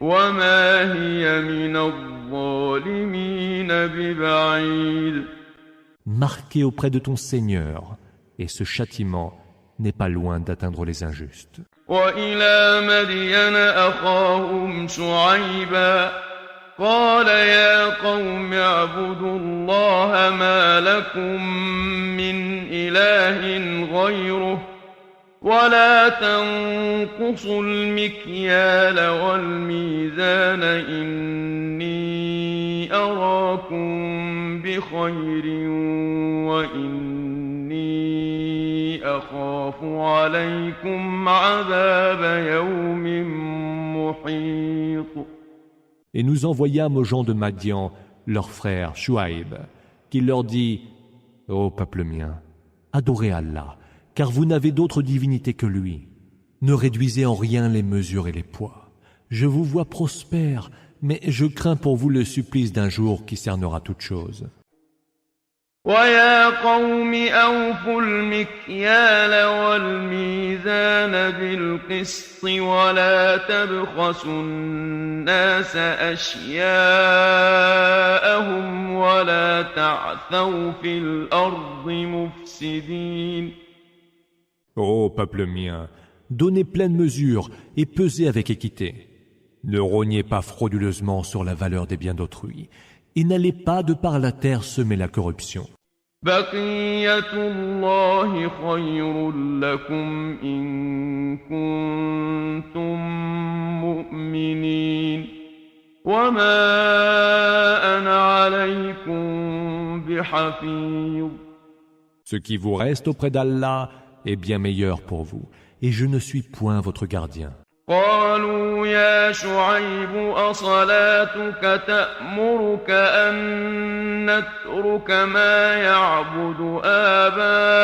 وما هي من الظالمين ببعيد. Marqué auprès de ton Seigneur, et ce châtiment n'est pas loin d'atteindre les injustes. وإلى مدين أخاهم شعيبا قال يا قوم اعبدوا الله ما لكم من إله غيره ولا تنقصوا المكيال والميزان إني أراكم بخير وإني أخاف عليكم عذاب يوم محيط. Et nous envoyâmes aux gens de Madian, leur frère Shuaïb, qui leur dit « Ô peuple mien, adorez Allah, car vous n'avez d'autre divinité que lui. Ne réduisez en rien les mesures et les poids. Je vous vois prospère, mais je crains pour vous le supplice d'un jour qui cernera toute chose. » ويا قوم أوفوا المكيال والميزان بالقسط ولا تبخسوا الناس أشياءهم ولا تعثوا في الأرض مفسدين. Ô peuple mien, donnez pleine mesure et pesez avec équité. Ne rognez pas frauduleusement sur la valeur des biens d'autrui. Et n'allez pas de par la terre semer la corruption. بقية الله خير لكم إن كنتم مؤمنين وما أنا عليكم بحفيظ. Ce qui vous reste auprès d'Allah est bien meilleur pour vous, et je ne suis point votre gardien. قالوا يا شعيب أصلاتك تأمرك أن نترك ما يعبد آباؤنا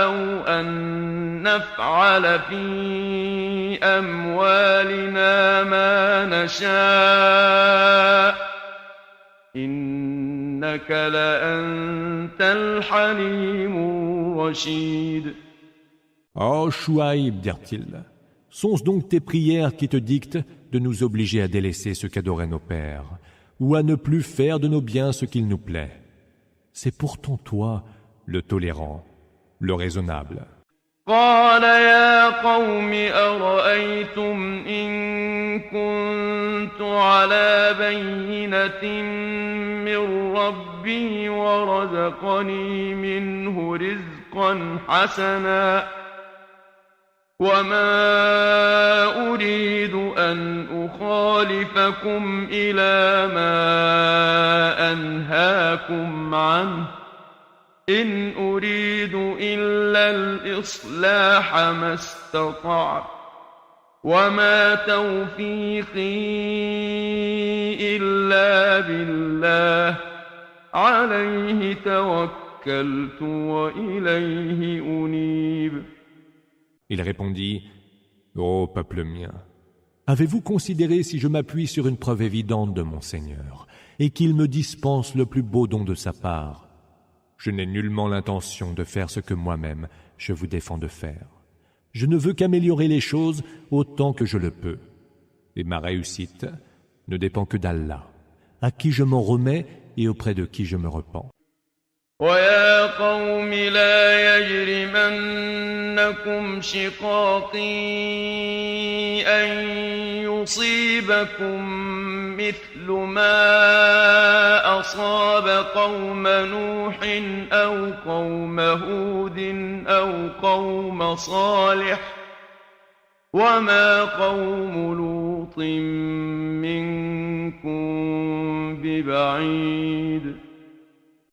أو أن نفعل في أموالنا ما نشاء إنك لأنت الحليم الرشيد. Oh Chouaïb, dirent-ils, sont-ce donc tes prières qui te dictent de nous obliger à délaisser ce qu'adoraient nos pères, ou à ne plus faire de nos biens ce qu'il nous plaît? C'est pourtant toi, le tolérant, le raisonnable. قال يا قوم أرأيتم إن كنت على بينة من ربي ورزقني منه رزقا حسنا وما أريد أن أخالفكم إلى ما أنهاكم عنه إن أريد إلا الإصلاح ما استطعت وما توفيقي إلا بالله عليه توكلت وإليه أنيب. Il répondit, Ô peuple mien, avez-vous considéré si je m'appuie sur une preuve évidente de mon Seigneur et qu'il me dispense le plus beau don de sa part? Je n'ai nullement l'intention de faire ce que moi-même je vous défends de faire. Je ne veux qu'améliorer les choses autant que je le peux. Et ma réussite ne dépend que d'Allah, à qui je m'en remets et auprès de qui je me repens. ويا قوم لا يجرمنكم شقاقي أن يصيبكم مثل ما أصاب قوم نوح أو قوم هود أو قوم صالح وما قوم لوط منكم ببعيد.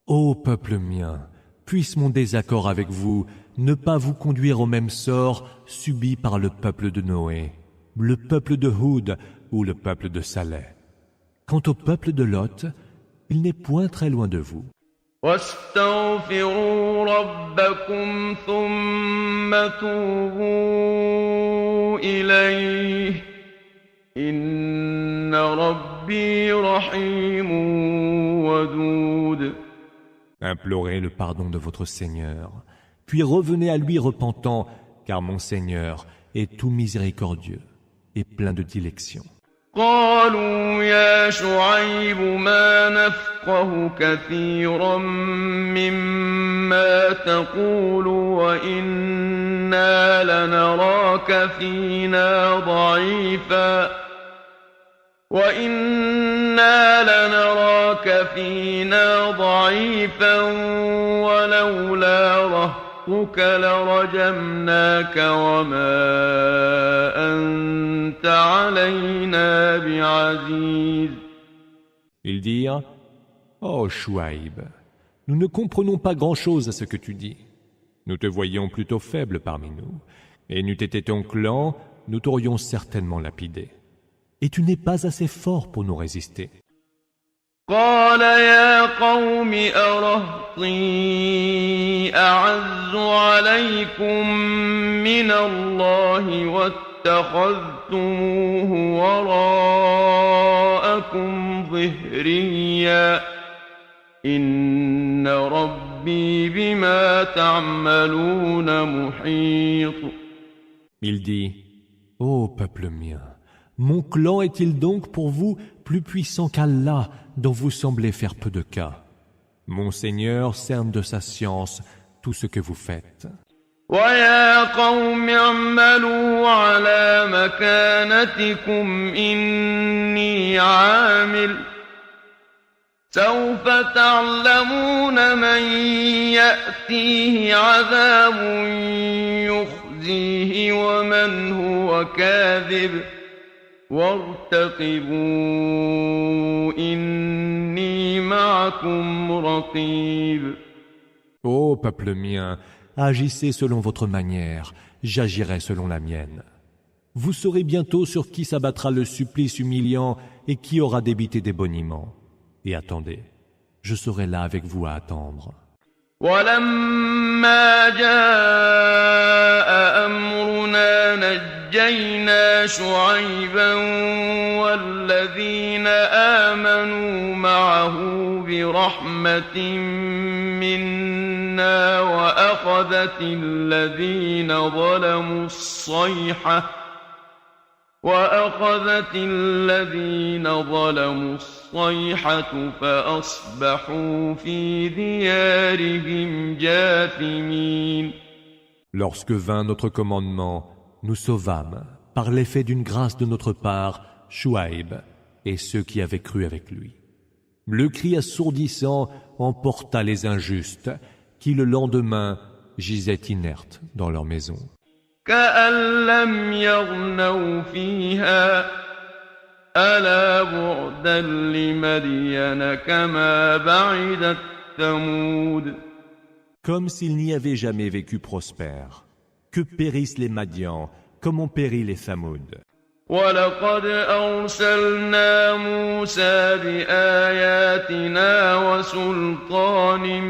Ô peuple mien, puisse mon désaccord avec vous ne pas vous conduire au même sort subi par le peuple de Noé, le peuple de Houd ou le peuple de Saleh. Quant au peuple de Lot, il n'est point très loin de vous. واستغفروا ربكم ثم توبوا إليه إن ربي رحيم ودود. Implorez le pardon de votre Seigneur, puis revenez à lui repentant, car mon Seigneur est tout miséricordieux et plein de dilection. قالوا يا شعيب ما نفقه كثيرا مما تقول وإنا لنراك فينا ضعيفا ولولا رهطك لرجمناك وما أنت علينا بعزيز. Ils dirent, Ô Chouaïb, nous ne comprenons pas grand-chose à ce que tu dis. Nous te voyons plutôt faible parmi nous, et n'eût été ton clan, nous t'aurions certainement lapidé. Et tu n'es pas assez fort pour nous résister. قال يا قوم أرهطي أعز عليكم من الله واتخذتموه وراءكم ظهريا إن ربي بما تعملون محيط. Il dit, Ô peuple mien, mon clan est-il donc pour vous plus puissant qu'Allah dont vous semblez faire peu de cas? Mon Seigneur cerne de sa science tout ce que vous faites. ويا قوم اعملوا على مكانتكم إني عامل سوف تعلمون من يأتيه عذاب يخزيه ومن هو كاذب وارتقبوا إني معكم رقيب. Ô peuple mien, agissez selon votre manière, j'agirai selon la mienne. Vous saurez bientôt sur qui s'abattra le supplice humiliant et qui aura débité des boniments. Et attendez, je serai là avec vous à attendre. ولما جاء أمرنا نجينا شعيبا والذين آمنوا معه برحمة منا وأخذت الذين ظلموا الصيحة فأصبحوا في ديارهم جاثمين. Lorsque vint notre commandement, nous sauvâmes, par l'effet d'une grâce de notre part, Chouaïb et ceux qui avaient cru avec lui. Le cri assourdissant emporta les injustes, qui le lendemain gisaient inertes dans leur maison. كأن لم يغنوا فيها ألا بعدا لمدين كما بعدت ثمود. Comme s'ils n'y avaient jamais vécu prospères. Que périssent les Madians, comme ont péri les Thamoud. ولقد أرسلنا موسى بآياتنا وسلطان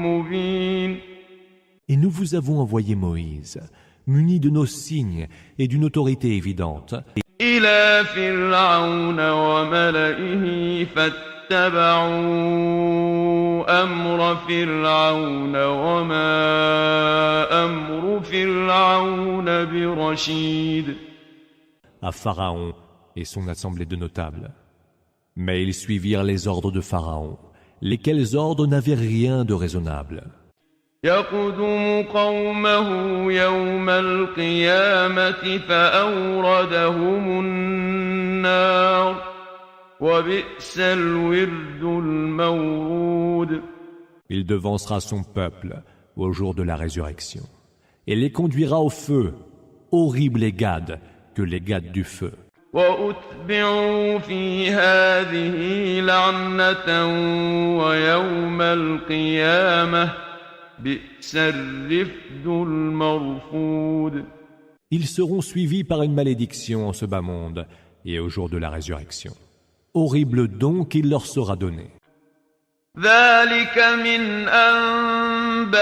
مبين Et nous vous avons envoyé Moïse, muni de nos signes et d'une autorité évidente, إلى فرعون وملئه فاتبعوا أمر فرعون وما أمر فرعون برشيد à Pharaon et son assemblée de notables. Mais ils suivirent les ordres de Pharaon, lesquels ordres n'avaient rien de raisonnable. يقدم قومه يوم القيامة فأوردهم النار وبئس الورد المورود. Il devancera son peuple au jour de la résurrection et les conduira au feu, horribles les gades que les gades du feu. وأتبعوا في هذه لعنة ويوم القيامة بئس الرفد المرفود. Ils seront suivis par une malédiction en ce bas monde et au jour de la résurrection. Horrible don qu'il leur sera donné. ذلك من أنباء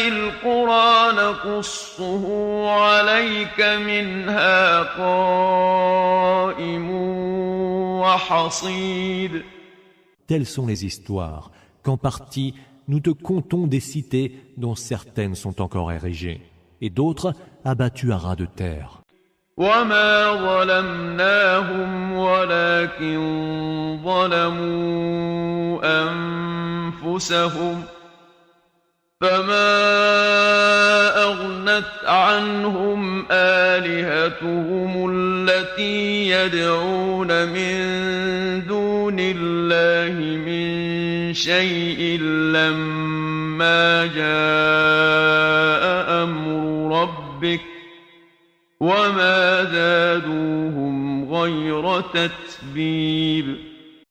القرى نقصه عليك منها قائم وحصيد. Telles sont les histoires qu'en partie nous te contons des cités dont certaines sont encore érigées et d'autres abattues à ras de terre. وما ظلمناهم ولكن ظلموا أنفسهم فما أغنت عنهم آلهتهم التي يدعون من دون الله من شيء لما جاء أمر ربك وما زادوهم غير تتبيب.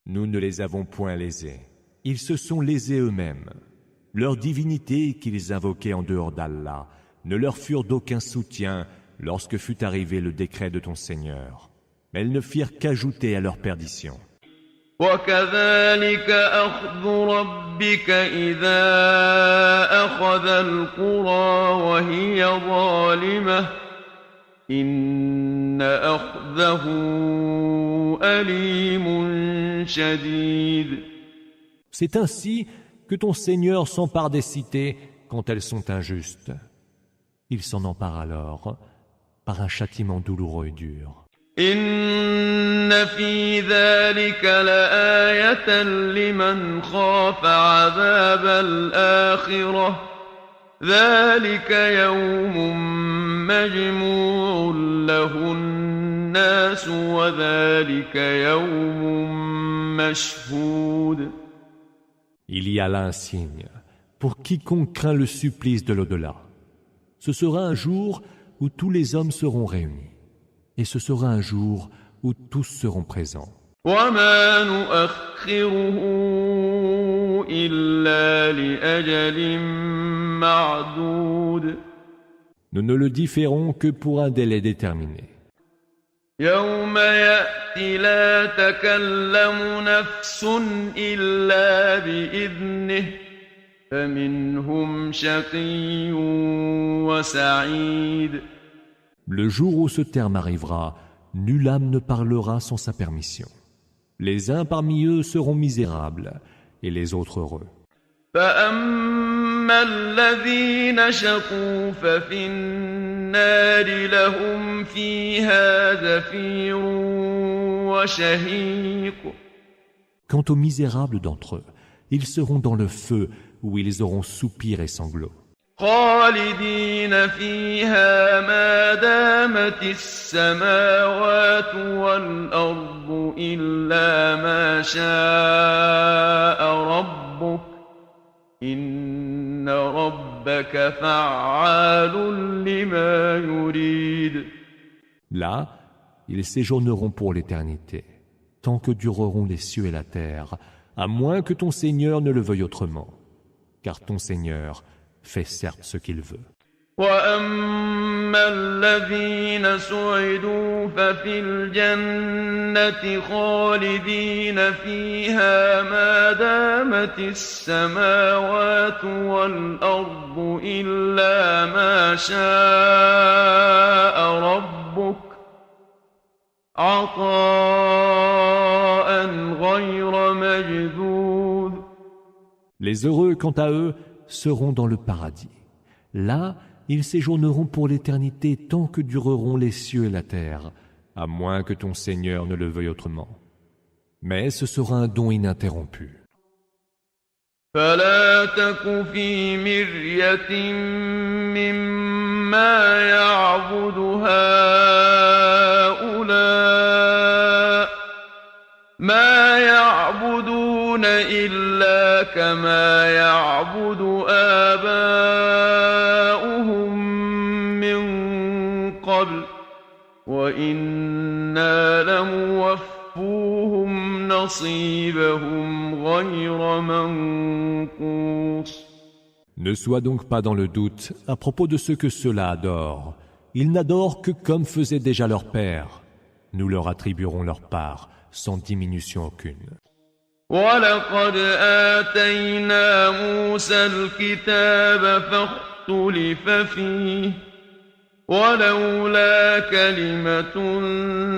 Nous ne les avons point lésés. Ils se sont lésés eux-mêmes. Leurs divinités qu'ils invoquaient en dehors d'Allah ne leur furent d'aucun soutien lorsque fut arrivé le décret de ton Seigneur. Mais elles ne firent qu'ajouter à leur perdition. وكذلك أخذ ربك إذا أخذ القرى وهي ظالمة إن أخذه أليم شديد. C'est ainsi que ton Seigneur s'empare des cités quand elles sont injustes. Il s'en empare alors par un châtiment douloureux et dur. إن في ذلك لآية لمن خاف عذاب الآخرة ذلك يوم مجموع له الناس وذلك يوم مشهود. Il y a là un signe pour quiconque craint le supplice de l'au-delà. Ce sera un jour où tous les hommes seront réunis. Et ce sera un jour où tous seront présents. وما نؤخره إلا لأجل معدود. Nous ne le différons que pour un délai déterminé. يوم يأتي لا تكلم نفس إلا بإذنه فمنهم شقي وسعيد. Le jour où ce terme arrivera, nulle âme ne parlera sans sa permission. Les uns parmi eux seront misérables et les autres heureux. فأما الذين شقوا ففي النار لهم فيها زفير وشهيق. Quant aux misérables d'entre eux, ils seront dans le feu où ils auront soupir et sanglots. خالدين فيها ما دامت السماوات والأرض إلا ما شاء ربك إن ربك فعال لما يريد. Là, ils séjourneront pour l'éternité, tant que dureront les cieux et la terre, à moins que ton Seigneur ne le veuille autrement, car ton Seigneur fait certes ce qu'il veut. وأما الذين سعدوا ففي الجنة خالدين فيها ما دامت السماوات والأرض إلا ما شاء ربك عطاء غير مجذوذ. Les heureux, quant à eux, seront dans le paradis. Là, ils séjourneront pour l'éternité tant que dureront les cieux et la terre, à moins que ton Seigneur ne le veuille autrement. Mais ce sera un don ininterrompu. فلا تك في مرية مما يعبد هؤلاء ما يعبدون إلا كما يعبد آباؤهم من قبل وإنا لموفوهم نصيبهم غير منقوص. Ne sois donc pas dans le doute à propos de ce que ceux-là adorent. Ils n'adorent que comme faisait déjà leur père. Nous leur attribuerons leur part sans diminution aucune. وَلَقَدْ آتَيْنَا مُوسَى الْكِتَابَ فَاخْتُلِفَ فِيهِ وَلَوْلَا كَلِمَةٌ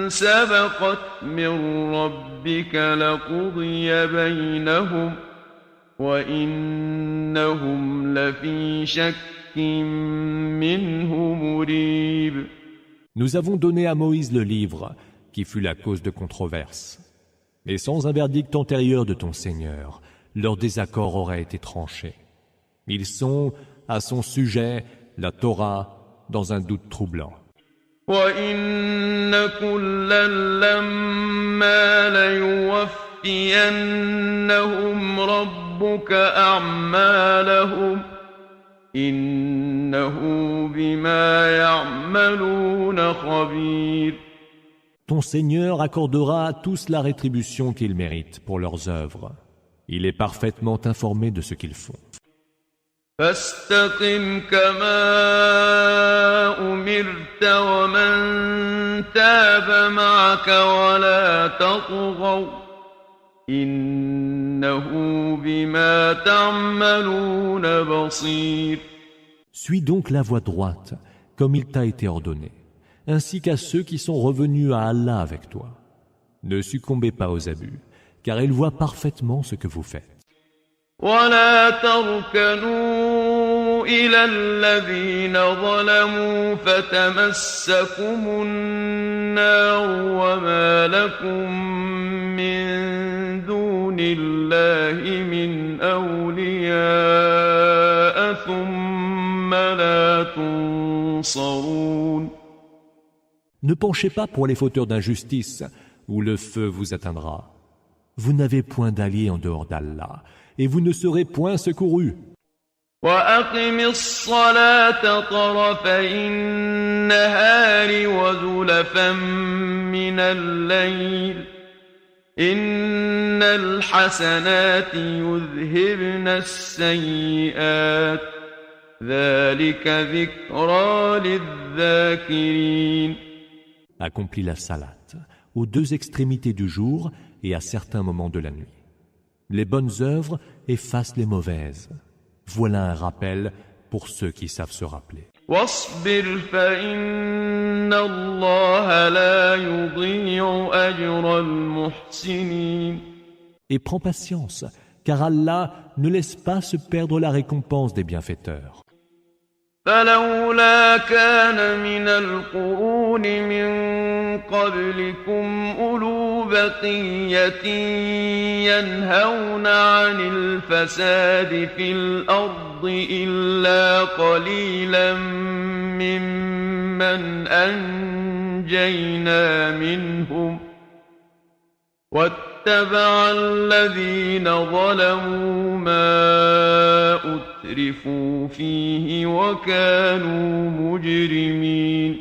سَبَقَتْ مِنْ رَبِّكَ لَقُضِيَ بَيْنَهُمْ وَإِنَّهُمْ لَفِي شَكٍّ مِّنْهُ مُرِيبٍ. Nous avons donné à Moïse le livre, qui fut la cause de controverse. Et sans un verdict antérieur de ton Seigneur, leur désaccord aurait été tranché. Ils sont, à son sujet, la Torah, dans un doute troublant. وَإِنَّ كُلًّا لَّمَّا لَيُوَفِّيَنَّهُمْ رَبُّكَ أَعْمَالَهُمْ إِنَّهُ بِمَا يَعْمَلُونَ خَبِيرٌ. Ton Seigneur accordera à tous la rétribution qu'ils méritent pour leurs œuvres. Il est parfaitement informé de ce qu'ils font. فاستقم كما أمرت ومن تاب معك ولا تطغوا إنه بما تعملون بصير. Suis donc la voie droite, comme il t'a été ordonné, ainsi qu'à ceux qui sont revenus à Allah avec toi. Ne succombez pas aux abus, car il voit parfaitement ce que vous faites. ولا تركنوا إلى الذين ظلموا فتمسكم النار وما لكم من دون الله من أولياء ثم لا تنصرون. Ne penchez pas pour les fauteurs d'injustice, où le feu vous atteindra. Vous n'avez point d'alliés en dehors d'Allah, et vous ne serez point secourus. وَأَقِمِ الصَّلَاةَ طَرَفَيِ النَّهَارِ وَزُلَفًا مِّنَ اللَّيْلِ إِنَّ الْحَسَنَاتِ يُذْهِبْنَ السَّيِّئَاتِ ذَلِكَ ذِكْرَى لِلذَّاكِرِينَ. Accomplis la salate, aux deux extrémités du jour et à certains moments de la nuit. Les bonnes œuvres effacent les mauvaises. Voilà un rappel pour ceux qui savent se rappeler. واصبر فإن الله لا يضيع أجر المحسنين. Et prends patience, car Allah ne laisse pas se perdre la récompense des bienfaiteurs. فلولا كان من القرون من قبلكم أولو بقية ينهون عن الفساد في الأرض إلا قليلا ممن أنجينا منهم واتبع الذين ظلموا ما أترفوا فيه وكانوا مجرمين.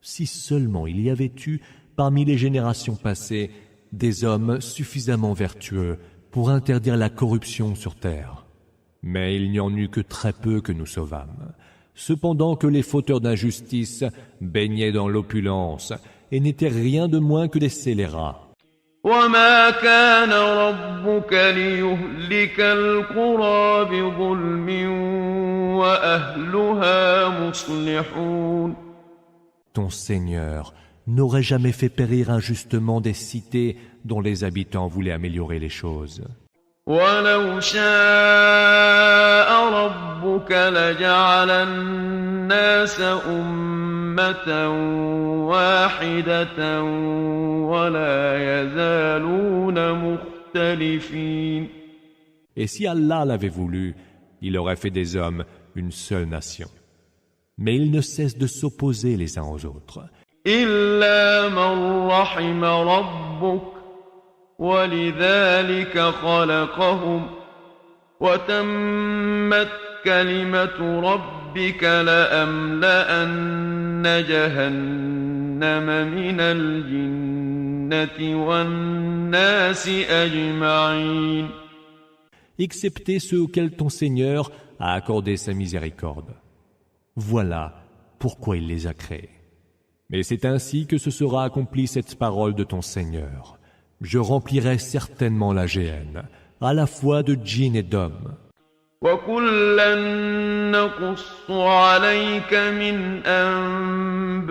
Si seulement il y avait eu, parmi les générations passées, des hommes suffisamment vertueux pour interdire la corruption sur terre. Mais il n'y en eut que très peu que nous sauvâmes. cependant que les fauteurs d'injustice baignaient dans l'opulence et n'étaient rien de moins que des scélérats. وما كان ربك ليهلك القرى بظلم وأهلها مصلحون. Ton Seigneur n'aurait jamais fait périr injustement des cités dont les habitants voulaient améliorer les choses. ولو شاء ربك لجعل الناس أمة واحدة ولا يزالون مختلفين. Et si Allah l'avait voulu, il aurait fait des hommes une seule nation. Mais ils ne cessent de s'opposer les uns aux autres. إلا من رحم ربك ولذلك خلقهم وتمت كلمة ربك لأملأن جهنم من الجنة والناس أجمعين. Excepté ceux auxquels ton Seigneur a accordé sa miséricorde. Voilà pourquoi il les a créés. Mais c'est ainsi que se sera accomplie cette parole de ton Seigneur. Je remplirai certainement la géhenne, à la fois de djinns et d'hommes. وَكُلًّا نَّقُصُّ عَلَيْكَ مِنْ أَنبَاءِ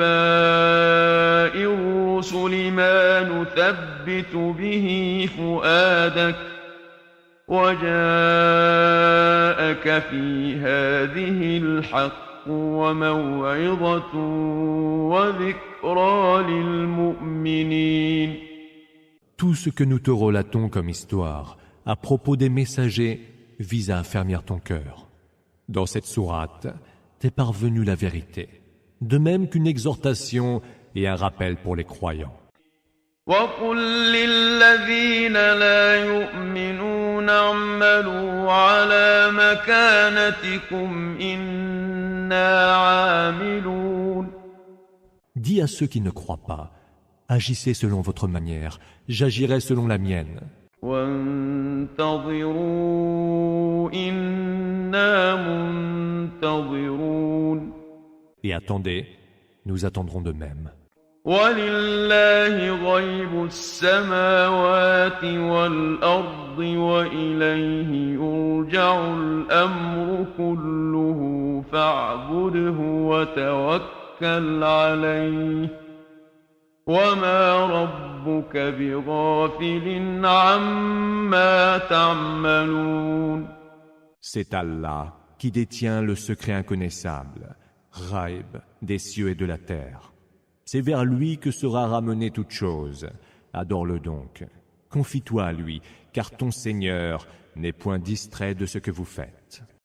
الرُّسُلِ مَا نُثَبِّتُ بِهِ فُؤَادَكَ وَجَاءَكَ فِي هَٰذِهِ الْحَقُّ وَمَوْعِظَةٌ وَذِكْرَىٰ لِلْمُؤْمِنِينَ. Tout ce que nous te relatons comme histoire à propos des messagers vise à affermir ton cœur. Dans cette sourate, t'est parvenue la vérité, de même qu'une exhortation et un rappel pour les croyants. وَقُل لِّلَّذِينَ لَا يُؤْمِنُونَ اعْمَلُوا عَلَىٰ مَكَانَتِكُمْ إِنَّا عَامِلُونَ. Dis à ceux qui ne croient pas, agissez selon votre manière, j'agirai selon la mienne. وَانتَظِرُوا إِنَّا مُنتَظِرُونَ. Et attendez, nous attendrons de même. وَلِلَّهِ غَيْبُ السَّمَاوَاتِ وَالْأَرْضِ وَإِلَيْهِ يُرْجَعُ الْأَمْرُ كُلُّهُ فَاعْبُدْهُ وَتَوَكَّلْ عَلَيْهِ وَمَا رَبُّكَ بِغَافِلٍ عَمَّا تَعْمَلُونَ. C'est Allah qui détient le secret inconnaissable, Ghaib, des cieux et de la terre. C'est vers lui que sera ramenée toute chose. Adore-le donc. Confie-toi à lui, car ton Seigneur n'est point distrait de ce que vous faites.